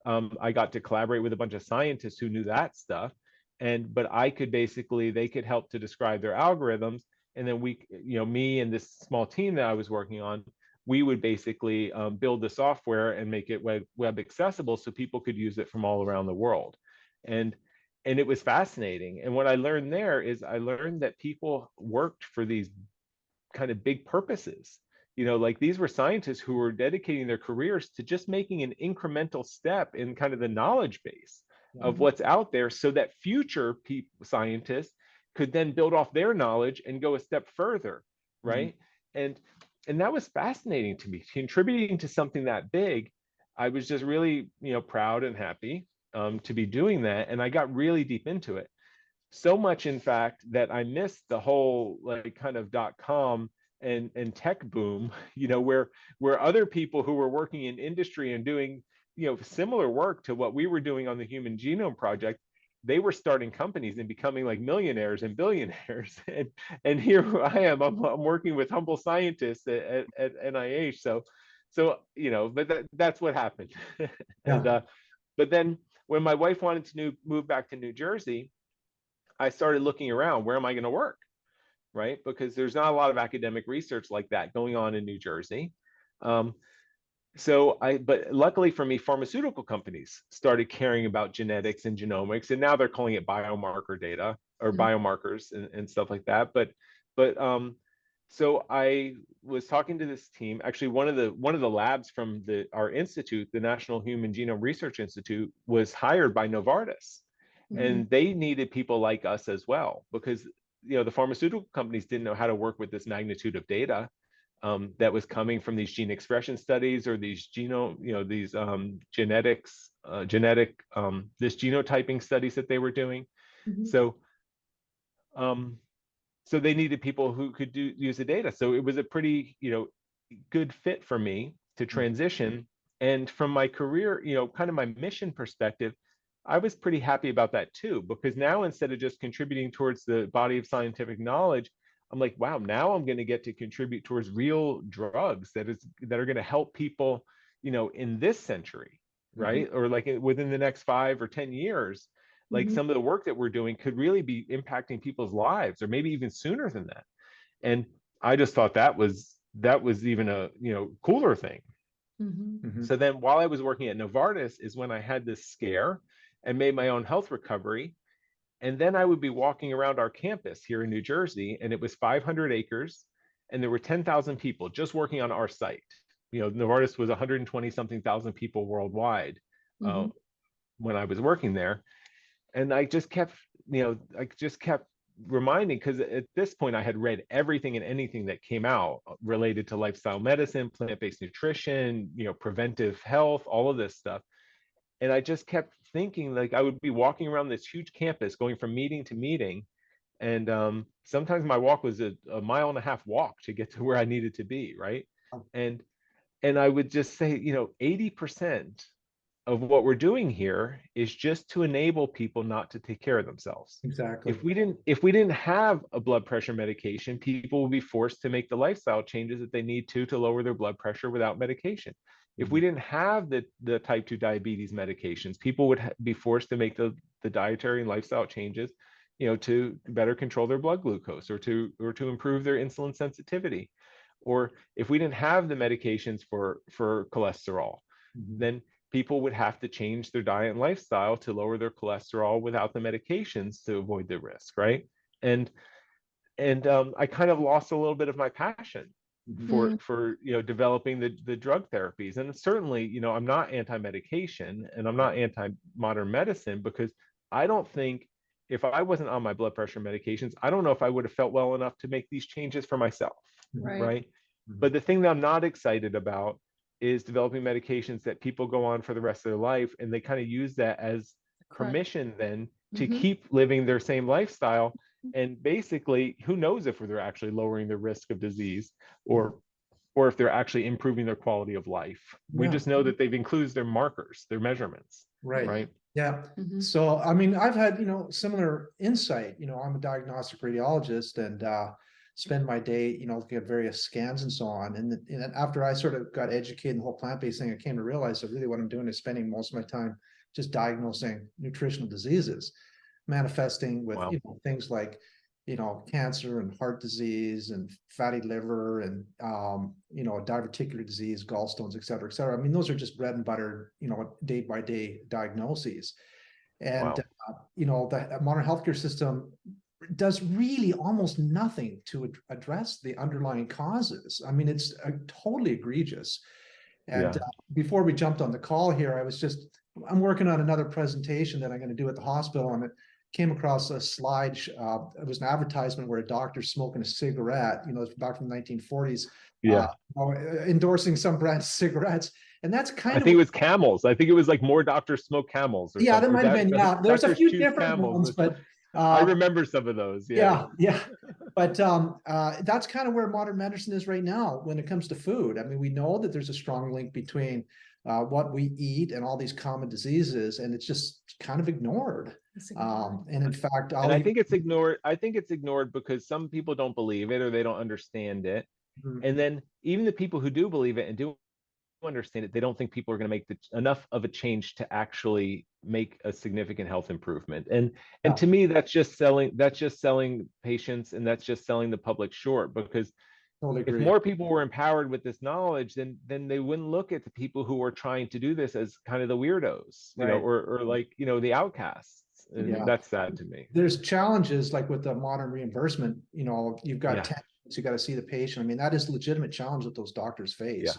I got to collaborate with a bunch of scientists who knew that stuff, but they could help to describe their algorithms, and then me and this small team that I was working on, we would basically build the software and make it web accessible so people could use it from all around the world. And it was fascinating. And what I learned there is I learned that people worked for these kind of big purposes. Like these were scientists who were dedicating their careers to just making an incremental step in kind of the knowledge base of what's out there, so that future scientists could then build off their knowledge and go a step further, right? And that was fascinating to me, contributing to something that big. I was just really, proud and happy to be doing that. And I got really deep into it. So much, in fact, that I missed the whole like kind of .com and tech boom, where other people who were working in industry and doing, similar work to what we were doing on the Human Genome Project, they were starting companies and becoming like millionaires and billionaires. And here I am, I'm working with humble scientists at NIH. So, but that's what happened. And, but then when my wife wanted to move back to New Jersey, I started looking around, where am I going to work? Right? Because there's not a lot of academic research like that going on in New Jersey. But luckily for me, pharmaceutical companies started caring about genetics and genomics, and now they're calling it biomarker data or biomarkers and stuff like that. So I was talking to this team. Actually, one of the labs from our institute, the National Human Genome Research Institute, was hired by Novartis, and they needed people like us as well, because the pharmaceutical companies didn't know how to work with this magnitude of data. That was coming from these gene expression studies, or these this genotyping studies that they were doing. So they needed people who could use the data. So it was a pretty, good fit for me to transition. And from my career, kind of my mission perspective, I was pretty happy about that too, because now instead of just contributing towards the body of scientific knowledge, I'm like, wow, now I'm going to get to contribute towards real drugs that are going to help people, in this century, right? Or like within the next 5 or 10 years, like some of the work that we're doing could really be impacting people's lives, or maybe even sooner than that. And I just thought that was even a, cooler thing. So then while I was working at Novartis is when I had this scare and made my own health recovery. And then I would be walking around our campus here in New Jersey, and it was 500 acres, and there were 10,000 people just working on our site. Novartis was 120 something thousand people worldwide when I was working there. And I just kept reminding, because at this point I had read everything and anything that came out related to lifestyle medicine, plant-based nutrition, preventive health, all of this stuff. And I just kept thinking, like, I would be walking around this huge campus going from meeting to meeting. And sometimes my walk was a 1.5 mile walk to get to where I needed to be, right? And I would just say, 80% of what we're doing here is just to enable people not to take care of themselves. Exactly. If we didn't have a blood pressure medication, people would be forced to make the lifestyle changes that they need to lower their blood pressure without medication. If we didn't have the type 2 diabetes medications, people would be forced to make the dietary and lifestyle changes, to better control their blood glucose, or to improve their insulin sensitivity. or if we didn't have the medications for cholesterol, Mhm. then people would have to change their diet and lifestyle to lower their cholesterol without the medications to avoid the risk, right? And I kind of lost a little bit of my passion Mhm. for developing the drug therapies. And certainly, I'm not anti-medication and I'm not anti-modern medicine, because I don't think, if I wasn't on my blood pressure medications, I don't know if I would have felt well enough to make these changes for myself, Right. right? Mhm. But the thing that I'm not excited about is developing medications that people go on for the rest of their life, and they kind of use that as Correct. permission then to Mhm. keep living their same lifestyle. And basically, who knows if they're actually lowering the risk of disease, or if they're actually improving their quality of life. We Yeah. just know that they've included their markers, their measurements, Right. right? Yeah. Mhm. So, I mean, I've had, similar insight. I'm a diagnostic radiologist and spend my day, looking at various scans and so on. And then after I sort of got educated in the whole plant-based thing, I came to realize that really what I'm doing is spending most of my time just diagnosing nutritional diseases, manifesting with, Wow. things like, cancer and heart disease and fatty liver and, diverticular disease, gallstones, et cetera, et cetera. I mean, those are just bread and butter, day by day diagnoses. And, Wow. the modern healthcare system does really almost nothing to address the underlying causes. I mean, it's totally egregious. And Yeah. before we jumped on the call here, I'm working on another presentation that I'm going to do at the hospital, and it came across a slide. It was an advertisement where a doctor's smoking a cigarette, it's back from the 1940s, Yeah. endorsing some brand of cigarettes. And that's I kind of, think it was Camels. I think it was like more doctors smoke Camels or yeah, that something. Or might have been, yeah. There's a doctors few choose different Camels. ones, but I remember some of those. Yeah. yeah. But that's kind of where modern medicine is right now when it comes to food. I mean, we know that there's a strong link between what we eat and all these common diseases, and it's just kind of ignored. And in fact, And I'll I even. think it's ignored. I think it's ignored because some people don't believe it or they don't understand it. Mhm. And then even the people who do believe it and do understand it, they don't think people are going to make enough of a change to actually make a significant health improvement. And Yeah, to me, that's just selling patients, and that's just selling the public short, because totally if agree. more people were empowered with this knowledge, then they wouldn't look at the people who are trying to do this as kind of the weirdos, Right. or like, the outcasts. And Yeah. that's sad to me. There's challenges like with the modern reimbursement, you've got Yeah. 10 minutes, you got to see the patient. I mean, that is a legitimate challenge that those doctors face.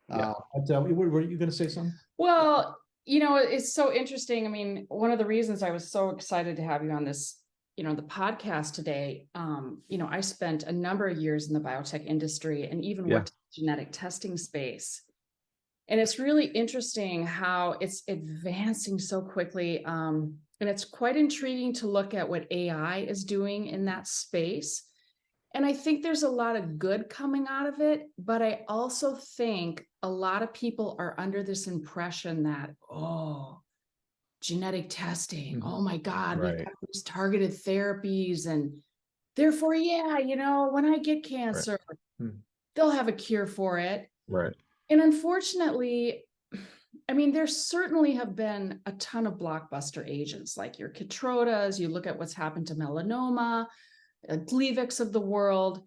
Yeah. But were you going to say something? Well, it's so interesting. I mean, one of the reasons I was so excited to have you on this, the podcast today, I spent a number of years in the biotech industry and even Yeah. worked in the genetic testing space. And it's really interesting how it's advancing so quickly. And it's quite intriguing to look at what AI is doing in that space. And I think there's a lot of good coming out of it, but I also think a lot of people are under this impression that, genetic testing, Mhm. oh my God, we've Right. got these targeted therapies. And therefore, yeah, when I get cancer, Mhm. they'll have a cure for it. Right. And unfortunately, I mean, there certainly have been a ton of blockbuster agents like your Ketrodas. You look at what's happened to melanoma, Gleevix of the world,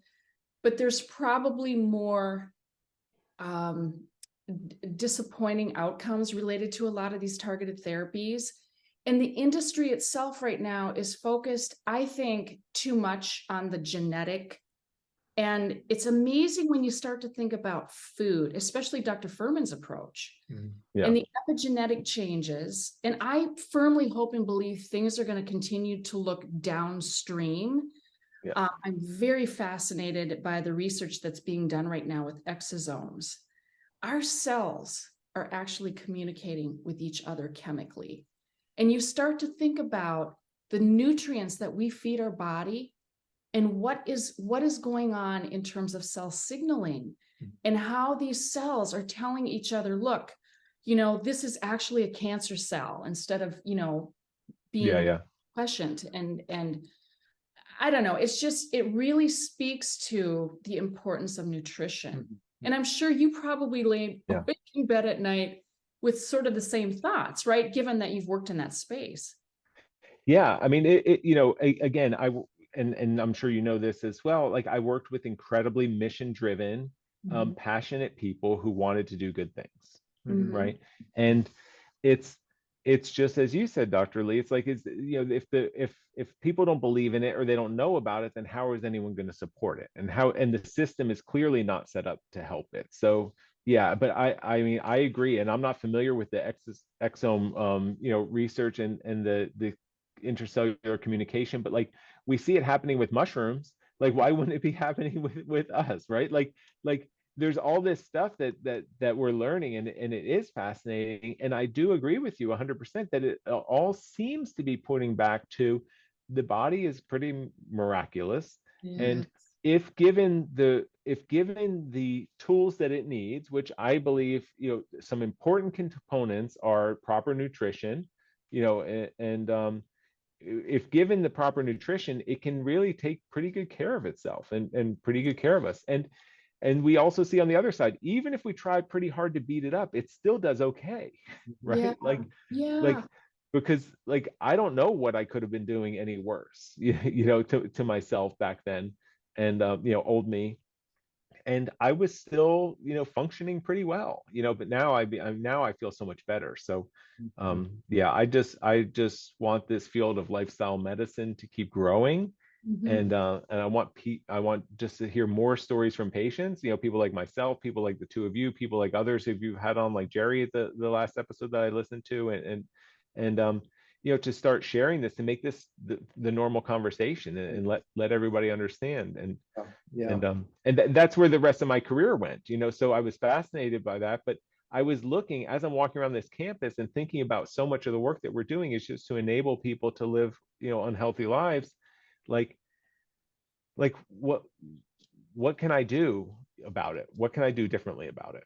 but there's probably more disappointing outcomes related to a lot of these targeted therapies. And the industry itself right now is focused, I think, too much on the genetic. And it's amazing when you start to think about food, especially Dr. Furman's approach. Yeah. And the epigenetic changes. And I firmly hope and believe things are going to continue to look downstream. Yeah. I'm very fascinated by the research that's being done right now with exosomes. Our cells are actually communicating with each other chemically. And you start to think about the nutrients that we feed our body and what is going on in terms of cell signaling and how these cells are telling each other, look, this is actually a cancer cell instead of, being questioned. And I don't know, it really speaks to the importance of nutrition. Mhm. And I'm sure you probably lay awake in bed at night with sort of the same thoughts, right? Given that you've worked in that space. Yeah. I mean, again, and I'm sure you know this as well, like I worked with incredibly mission driven, passionate people who wanted to do good things, right? And it's just as you said, Dr. Lee, it's like, if people don't believe in it or they don't know about it, then how is anyone going to support it? And the system is clearly not set up to help it. So yeah, but I mean, I agree, and I'm not familiar with the exome research and the intercellular communication, but like we see it happening with mushrooms. Like why wouldn't it be happening with us, right? Like there's all this stuff that we're learning, and it is fascinating. And I do agree with you 100% that it all seems to be pointing back to the body is pretty miraculous. And if given the tools that it needs, which I believe, some important components are proper nutrition, and if given the proper nutrition, it can really take pretty good care of itself and pretty good care of us. And we also see on the other side, even if we try pretty hard to beat it up, it still does okay, right? Like because like I don't know what I could have been doing any worse, to myself back then, and old me. And I was still, functioning pretty well, but now now I feel so much better. So yeah, I just want this field of lifestyle medicine to keep growing. And I want just to hear more stories from patients, people like myself, people like the two of you, people like others who you've had on, like Jerry at the last episode that I listened to, and to start sharing this, to make this the normal conversation, and let everybody understand. And that's where the rest of my career went, so I was fascinated by that. But I was looking, as I'm walking around this campus and thinking about so much of the work that we're doing is just to enable people to live, unhealthy lives. Like what can I do about it? What can I do differently about it?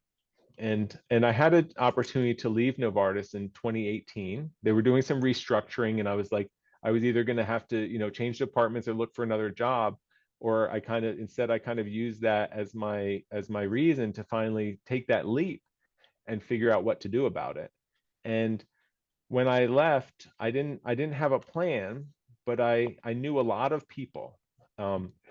And I had an opportunity to leave Novartis in 2018. They were doing some restructuring, and I was like, I was either going to have to, change departments or look for another job, or I kind of used that as my reason to finally take that leap and figure out what to do about it. And when I left, I didn't have a plan, but I knew a lot of people,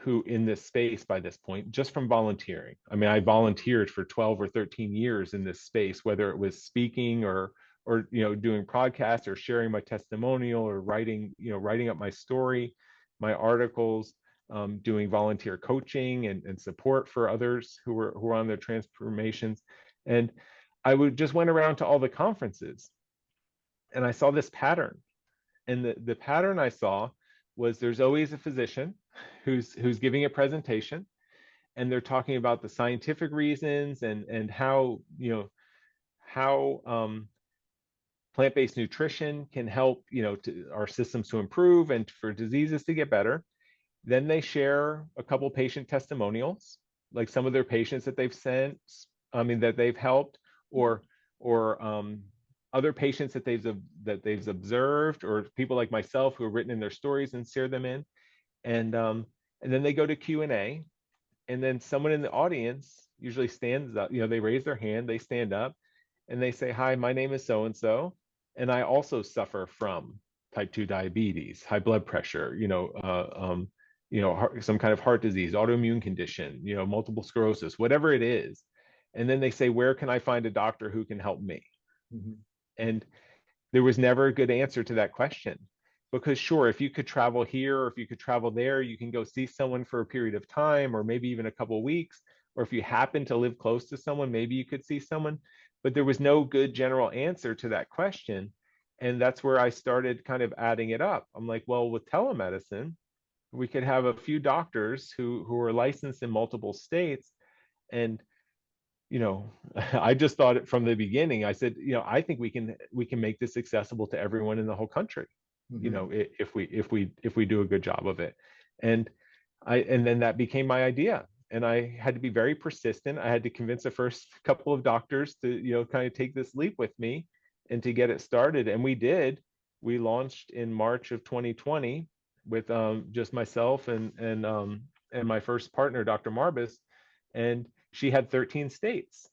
who in this space by this point, just from volunteering. I mean, I volunteered for 12 or 13 years in this space, whether it was speaking or doing podcasts or sharing my testimonial or writing up my story, my articles, doing volunteer coaching and support for others who were on their transformations. And I just went around to all the conferences, and I saw this pattern. And the pattern I saw was there's always a physician who's giving a presentation, and they're talking about the scientific reasons and how plant-based nutrition can help to our systems to improve and for diseases to get better. Then they share a couple patient testimonials, like some of their patients that that they've helped, or other patients that they've observed, or people like myself who have written in their stories and share them in. And then they go to Q&A, and then someone in the audience usually stands up, they raise their hand, they stand up, and they say, "Hi, my name is so and so, and I also suffer from type 2 diabetes, high blood pressure, some kind of heart disease, autoimmune condition, multiple sclerosis, whatever it is." And then they say, "Where can I find a doctor who can help me?" And there was never a good answer to that question, because sure, if you could travel here or if you could travel there, you can go see someone for a period of time, or maybe even a couple of weeks, or if you happen to live close to someone, maybe you could see someone. But there was no good general answer to that question. And that's where I started kind of adding it up. I'm like, well, with telemedicine, we could have a few doctors who are licensed in multiple states. And I just thought it from the beginning. I said, I think we can make this accessible to everyone in the whole country, if we do a good job of it. And then that became my idea. And I had to be very persistent. I had to convince the first couple of doctors to, kind of take this leap with me and to get it started. And we did. We launched in March of 2020 with just myself and my first partner, Dr. Marbus, and she had 13 states.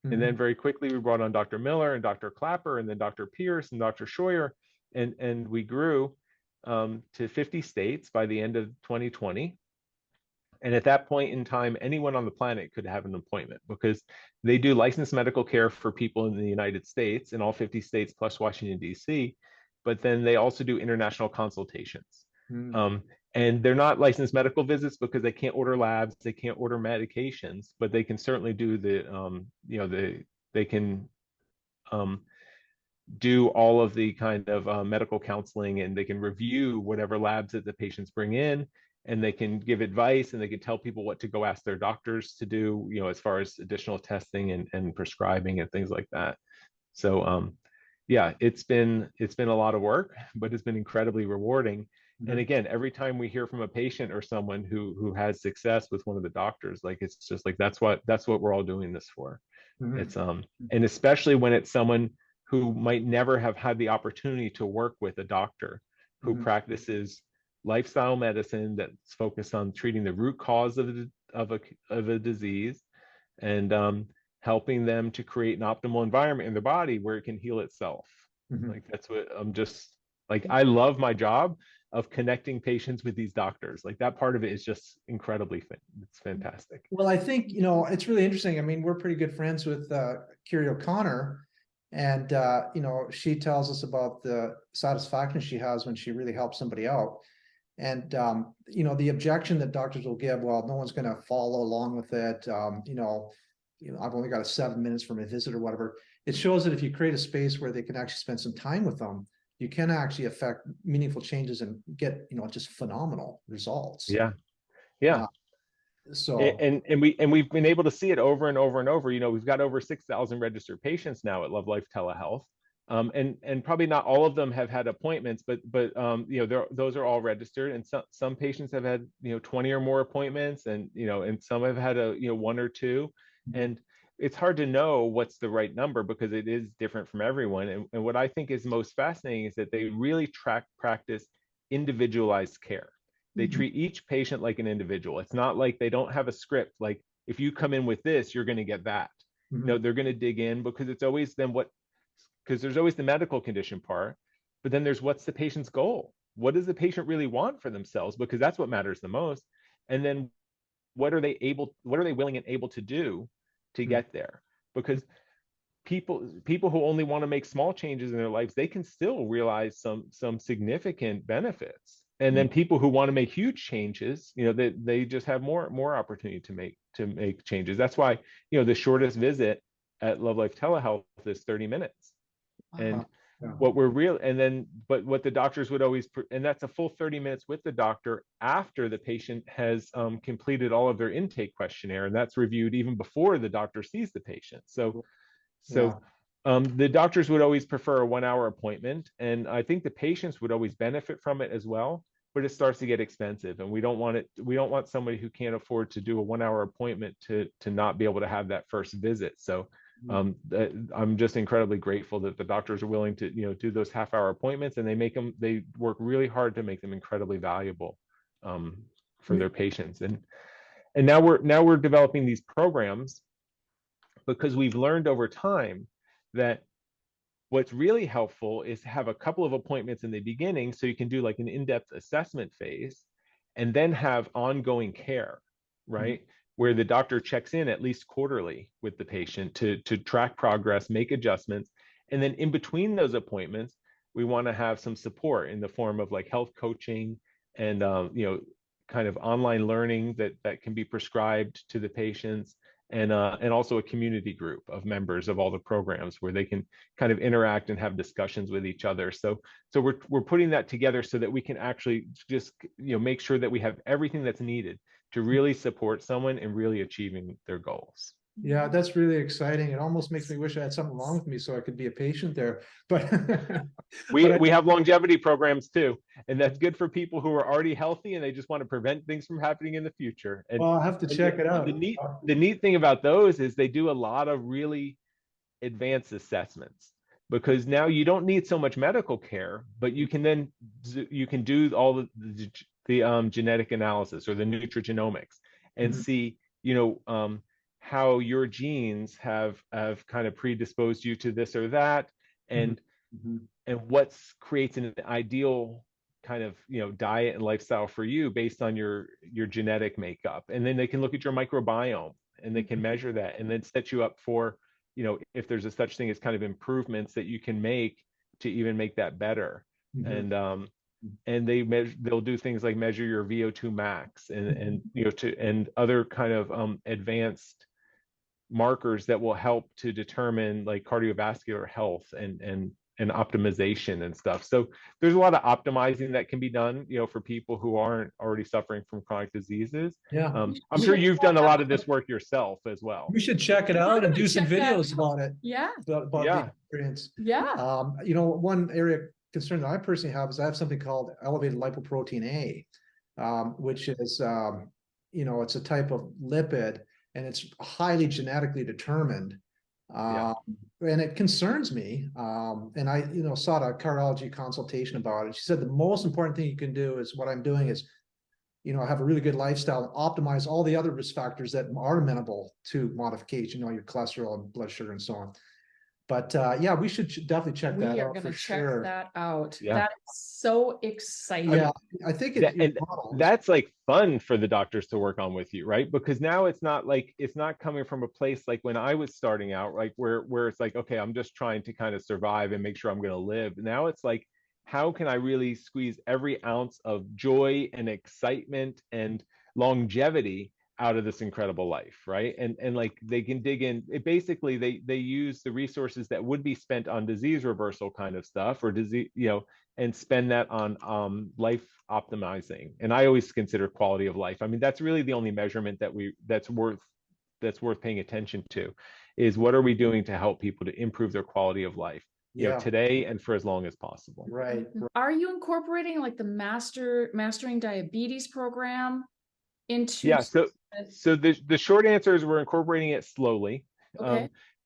And then very quickly we brought on Dr. Miller and Dr. Clapper and then Dr. Pierce and Dr. Scheuer, and we grew. to 50 states by the end of 2020. And at that point in time, anyone on the planet could have an appointment because they do licensed medical care for people in the United States, in all 50 states plus Washington, D.C. But then they also do international consultations. Mm. And they're not licensed medical visits because they can't order labs, they can't order medications, but they can certainly do they can do all of the kind of medical counseling, and they can review whatever labs that the patients bring in, and they can give advice, and they can tell people what to go ask their doctors to do, as far as additional testing and prescribing and things like that. So yeah, it's been a lot of work, but it's been incredibly rewarding. Mm-hmm. And again, every time we hear from a patient or someone who has success with one of the doctors, like it's just like that's what we're all doing this for. Mm-hmm. It's and especially when it's someone who might never have had the opportunity to work with a doctor who Mm-hmm. practices lifestyle medicine that's focused on treating the root cause of a disease, and helping them to create an optimal environment in their body where it can heal itself. Mm-hmm. Like that's what I'm just like, I love my job of connecting patients with these doctors. Like that part of it is just it's fantastic. Well, I think, it's really interesting. I mean, we're pretty good friends with Kiri O'Connor, and, she tells us about the satisfaction she has when she really helps somebody out. And, the objection that doctors will give, well, no one's going to follow along with it. I've only got 7 minutes for my visit or whatever. It shows that if you create a space where they can actually spend some time with them, you can actually affect meaningful changes and get, just phenomenal results. Yeah. Yeah. So, We've been able to see it over and over and over. We've got over 6,000 registered patients now at Love.Life Telehealth. And probably not all of them have had appointments, but those are all registered, and some patients have had 20 or more appointments, and and some have had one or two, and it's hard to know what's the right number because it is different from everyone. And what I think is most fascinating is that they really practice individualized care. They treat each patient like an individual. It's not like they don't have a script, like if you come in with this, you're going to get that. They're going to dig in because it's always then because there's always the medical condition part, but then there's what's the patient's goal? What does the patient really want for themselves? Because that's what matters the most. And then what are they willing and able to do to get there? Because people who only want to make small changes in their lives, they can still realize some significant benefits. And then people who want to make huge changes, they just have more opportunity to make changes. That's why, the shortest visit at Love.Life Telehealth is 30 minutes. And what the doctors would always, and that's a full 30 minutes with the doctor after the patient has completed all of their intake questionnaire, and that's reviewed even before the doctor sees the patient. So the doctors would always prefer a 1 hour appointment, and I think the patients would always benefit from it as well. But it starts to get expensive, and we don't want somebody who can't afford to do a 1 hour appointment to not be able to have that first visit. So I'm just incredibly grateful that the doctors are willing to do those half-hour appointments, and they work really hard to make them incredibly valuable for their patients. And now we're developing these programs because we've learned over time that what's really helpful is to have a couple of appointments in the beginning so you can do like an in-depth assessment phase, and then have ongoing care, right? Where the doctor checks in at least quarterly with the patient to track progress, make adjustments. And then in between those appointments, we want to have some support in the form of like health coaching and kind of online learning that can be prescribed to the patients, and also a community group of members of all the programs where they can kind of interact and have discussions with each other. So we're putting that together so that we can actually just make sure that we have everything that's needed to really support someone in really achieving their goals. Yeah, that's really exciting. It almost makes me wish I had something wrong with me so I could be a patient there. But we have longevity programs too, and that's good for people who are already healthy and they just want to prevent things from happening in the future. And I'll have to check it out. The neat thing about those is they do a lot of really advanced assessments, because now you don't need so much medical care, but you can do all the genetic analysis or the nutrigenomics and see how your genes have kind of predisposed you to this or that, and what creates an ideal kind of, diet and lifestyle for you based on your genetic makeup. And then they can look at your microbiome and they can measure that and then set you up for, if there's a such thing as kind of improvements that you can make to even make that better. And they'll do things like measure your VO2 max and other kind of advanced markers that will help to determine like cardiovascular health and optimization and stuff. So there's a lot of optimizing that can be done, for people who aren't already suffering from chronic diseases. Yeah. I'm sure you've done a lot of this work yourself as well. We should check it out and do some videos about it. Yeah. About the experience. Yeah. One area of concern that I personally have is I have something called elevated lipoprotein A, which is, it's a type of lipid and it's highly genetically determined. And it concerns me. And I, sought a cardiology consultation about it. She said the most important thing you can do is what I'm doing is, have a really good lifestyle and optimize all the other risk factors that are amenable to modification, your cholesterol and blood sugar and so on. But we should definitely check that out. We are going to check that out. Yeah. That is so exciting. Yeah, I think that's like fun for the doctors to work on with you, right? Because now it's not coming from a place like when I was starting out, like where it's like, okay, I'm just trying to kind of survive and make sure I'm going to live. Now it's like, how can I really squeeze every ounce of joy and excitement and longevity out of this incredible life, right? And like they can dig in. Basically they use the resources that would be spent on disease reversal kind of stuff or disease, and spend that on life optimizing. And I always consider quality of life. I mean, that's really the only measurement that's worth paying attention to, is what are we doing to help people to improve their quality of life, today and for as long as possible. Right. Are you incorporating like the Mastering Diabetes program into? Yeah. So the short answer is we're incorporating it slowly,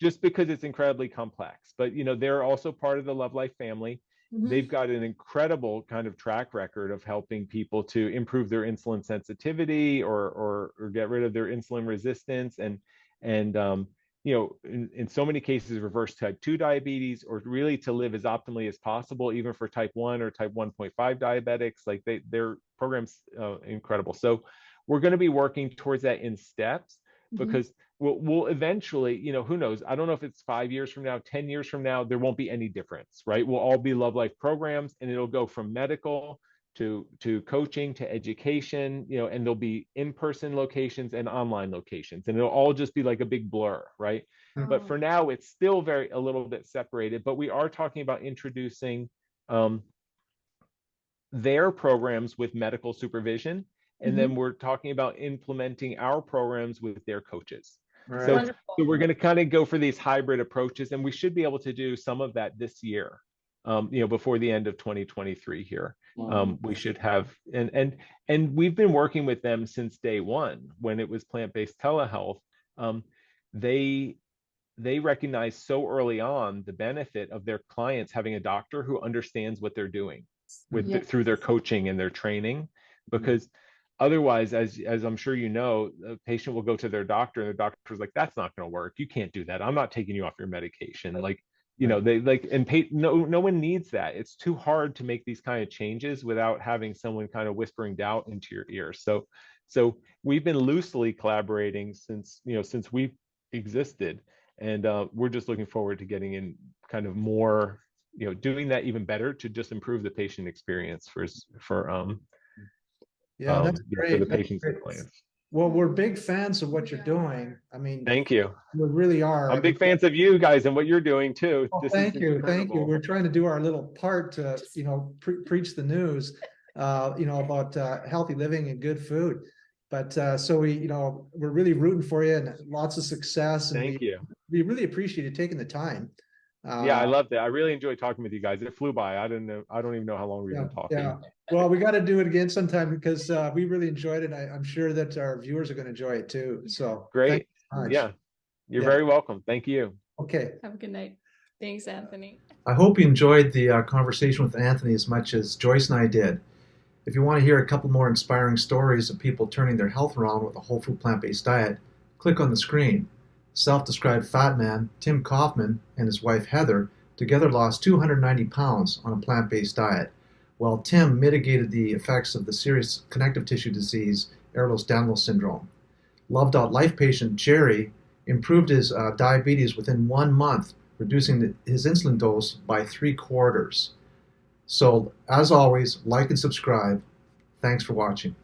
just because it's incredibly complex. But they're also part of the Love.Life family. They've got an incredible kind of track record of helping people to improve their insulin sensitivity or get rid of their insulin resistance and in so many cases reverse type 2 diabetes, or really to live as optimally as possible, even for type 1 or type 1.5 diabetics. Like their program's incredible. So we're going to be working towards that in steps, because we'll eventually, who knows? I don't know if it's 5 years from now, 10 years from now, there won't be any difference, right? We'll all be Love.Life programs, and it'll go from medical to coaching to education, and there'll be in-person locations and online locations, and it'll all just be like a big blur, right? But for now, it's still a little bit separated. But we are talking about introducing their programs with medical supervision. And then we're talking about implementing our programs with their coaches. Right. So we're going to kind of go for these hybrid approaches, and we should be able to do some of that this year, before the end of 2023 here. We should have, and we've been working with them since day one when it was plant-based telehealth. They recognized so early on the benefit of their clients having a doctor who understands what they're doing through their coaching and their training, because otherwise, as I'm sure a patient will go to their doctor and the doctor's like, that's not going to work. You can't do that. I'm not taking you off your medication. No one needs that. It's too hard to make these kind of changes without having someone kind of whispering doubt into your ear. So we've been loosely collaborating since we've existed. And we're just looking forward to getting in kind of more, doing that even better to just improve the patient experience that's great. For the patients and clients. Well, we're big fans of what you're doing. I mean, thank you. We really are. I'm big fans of you guys and what you're doing too. Well, thank you. We're trying to do our little part to, preach the news, about healthy living and good food. But so we're really rooting for you and lots of success. And thank you. We really appreciate you taking the time. I loved it. I really enjoyed talking with you guys. It flew by. I don't even know how long we've been talking. Yeah. Well, we got to do it again sometime, because we really enjoyed it. I'm sure that our viewers are going to enjoy it too. So great. Yeah. You're very welcome. Thank you. Okay. Have a good night. Thanks, Anthony. I hope you enjoyed the conversation with Anthony as much as Joyce and I did. If you want to hear a couple more inspiring stories of people turning their health around with a whole food plant-based diet, click on the screen. Self-described fat man Tim Kaufman and his wife Heather together lost 290 pounds on a plant-based diet. while Tim mitigated the effects of the serious connective tissue disease, Ehlers-Danlos syndrome. Love.Life patient Jerry improved his diabetes within 1 month, reducing his insulin dose by 3/4. So, as always, like and subscribe. Thanks for watching.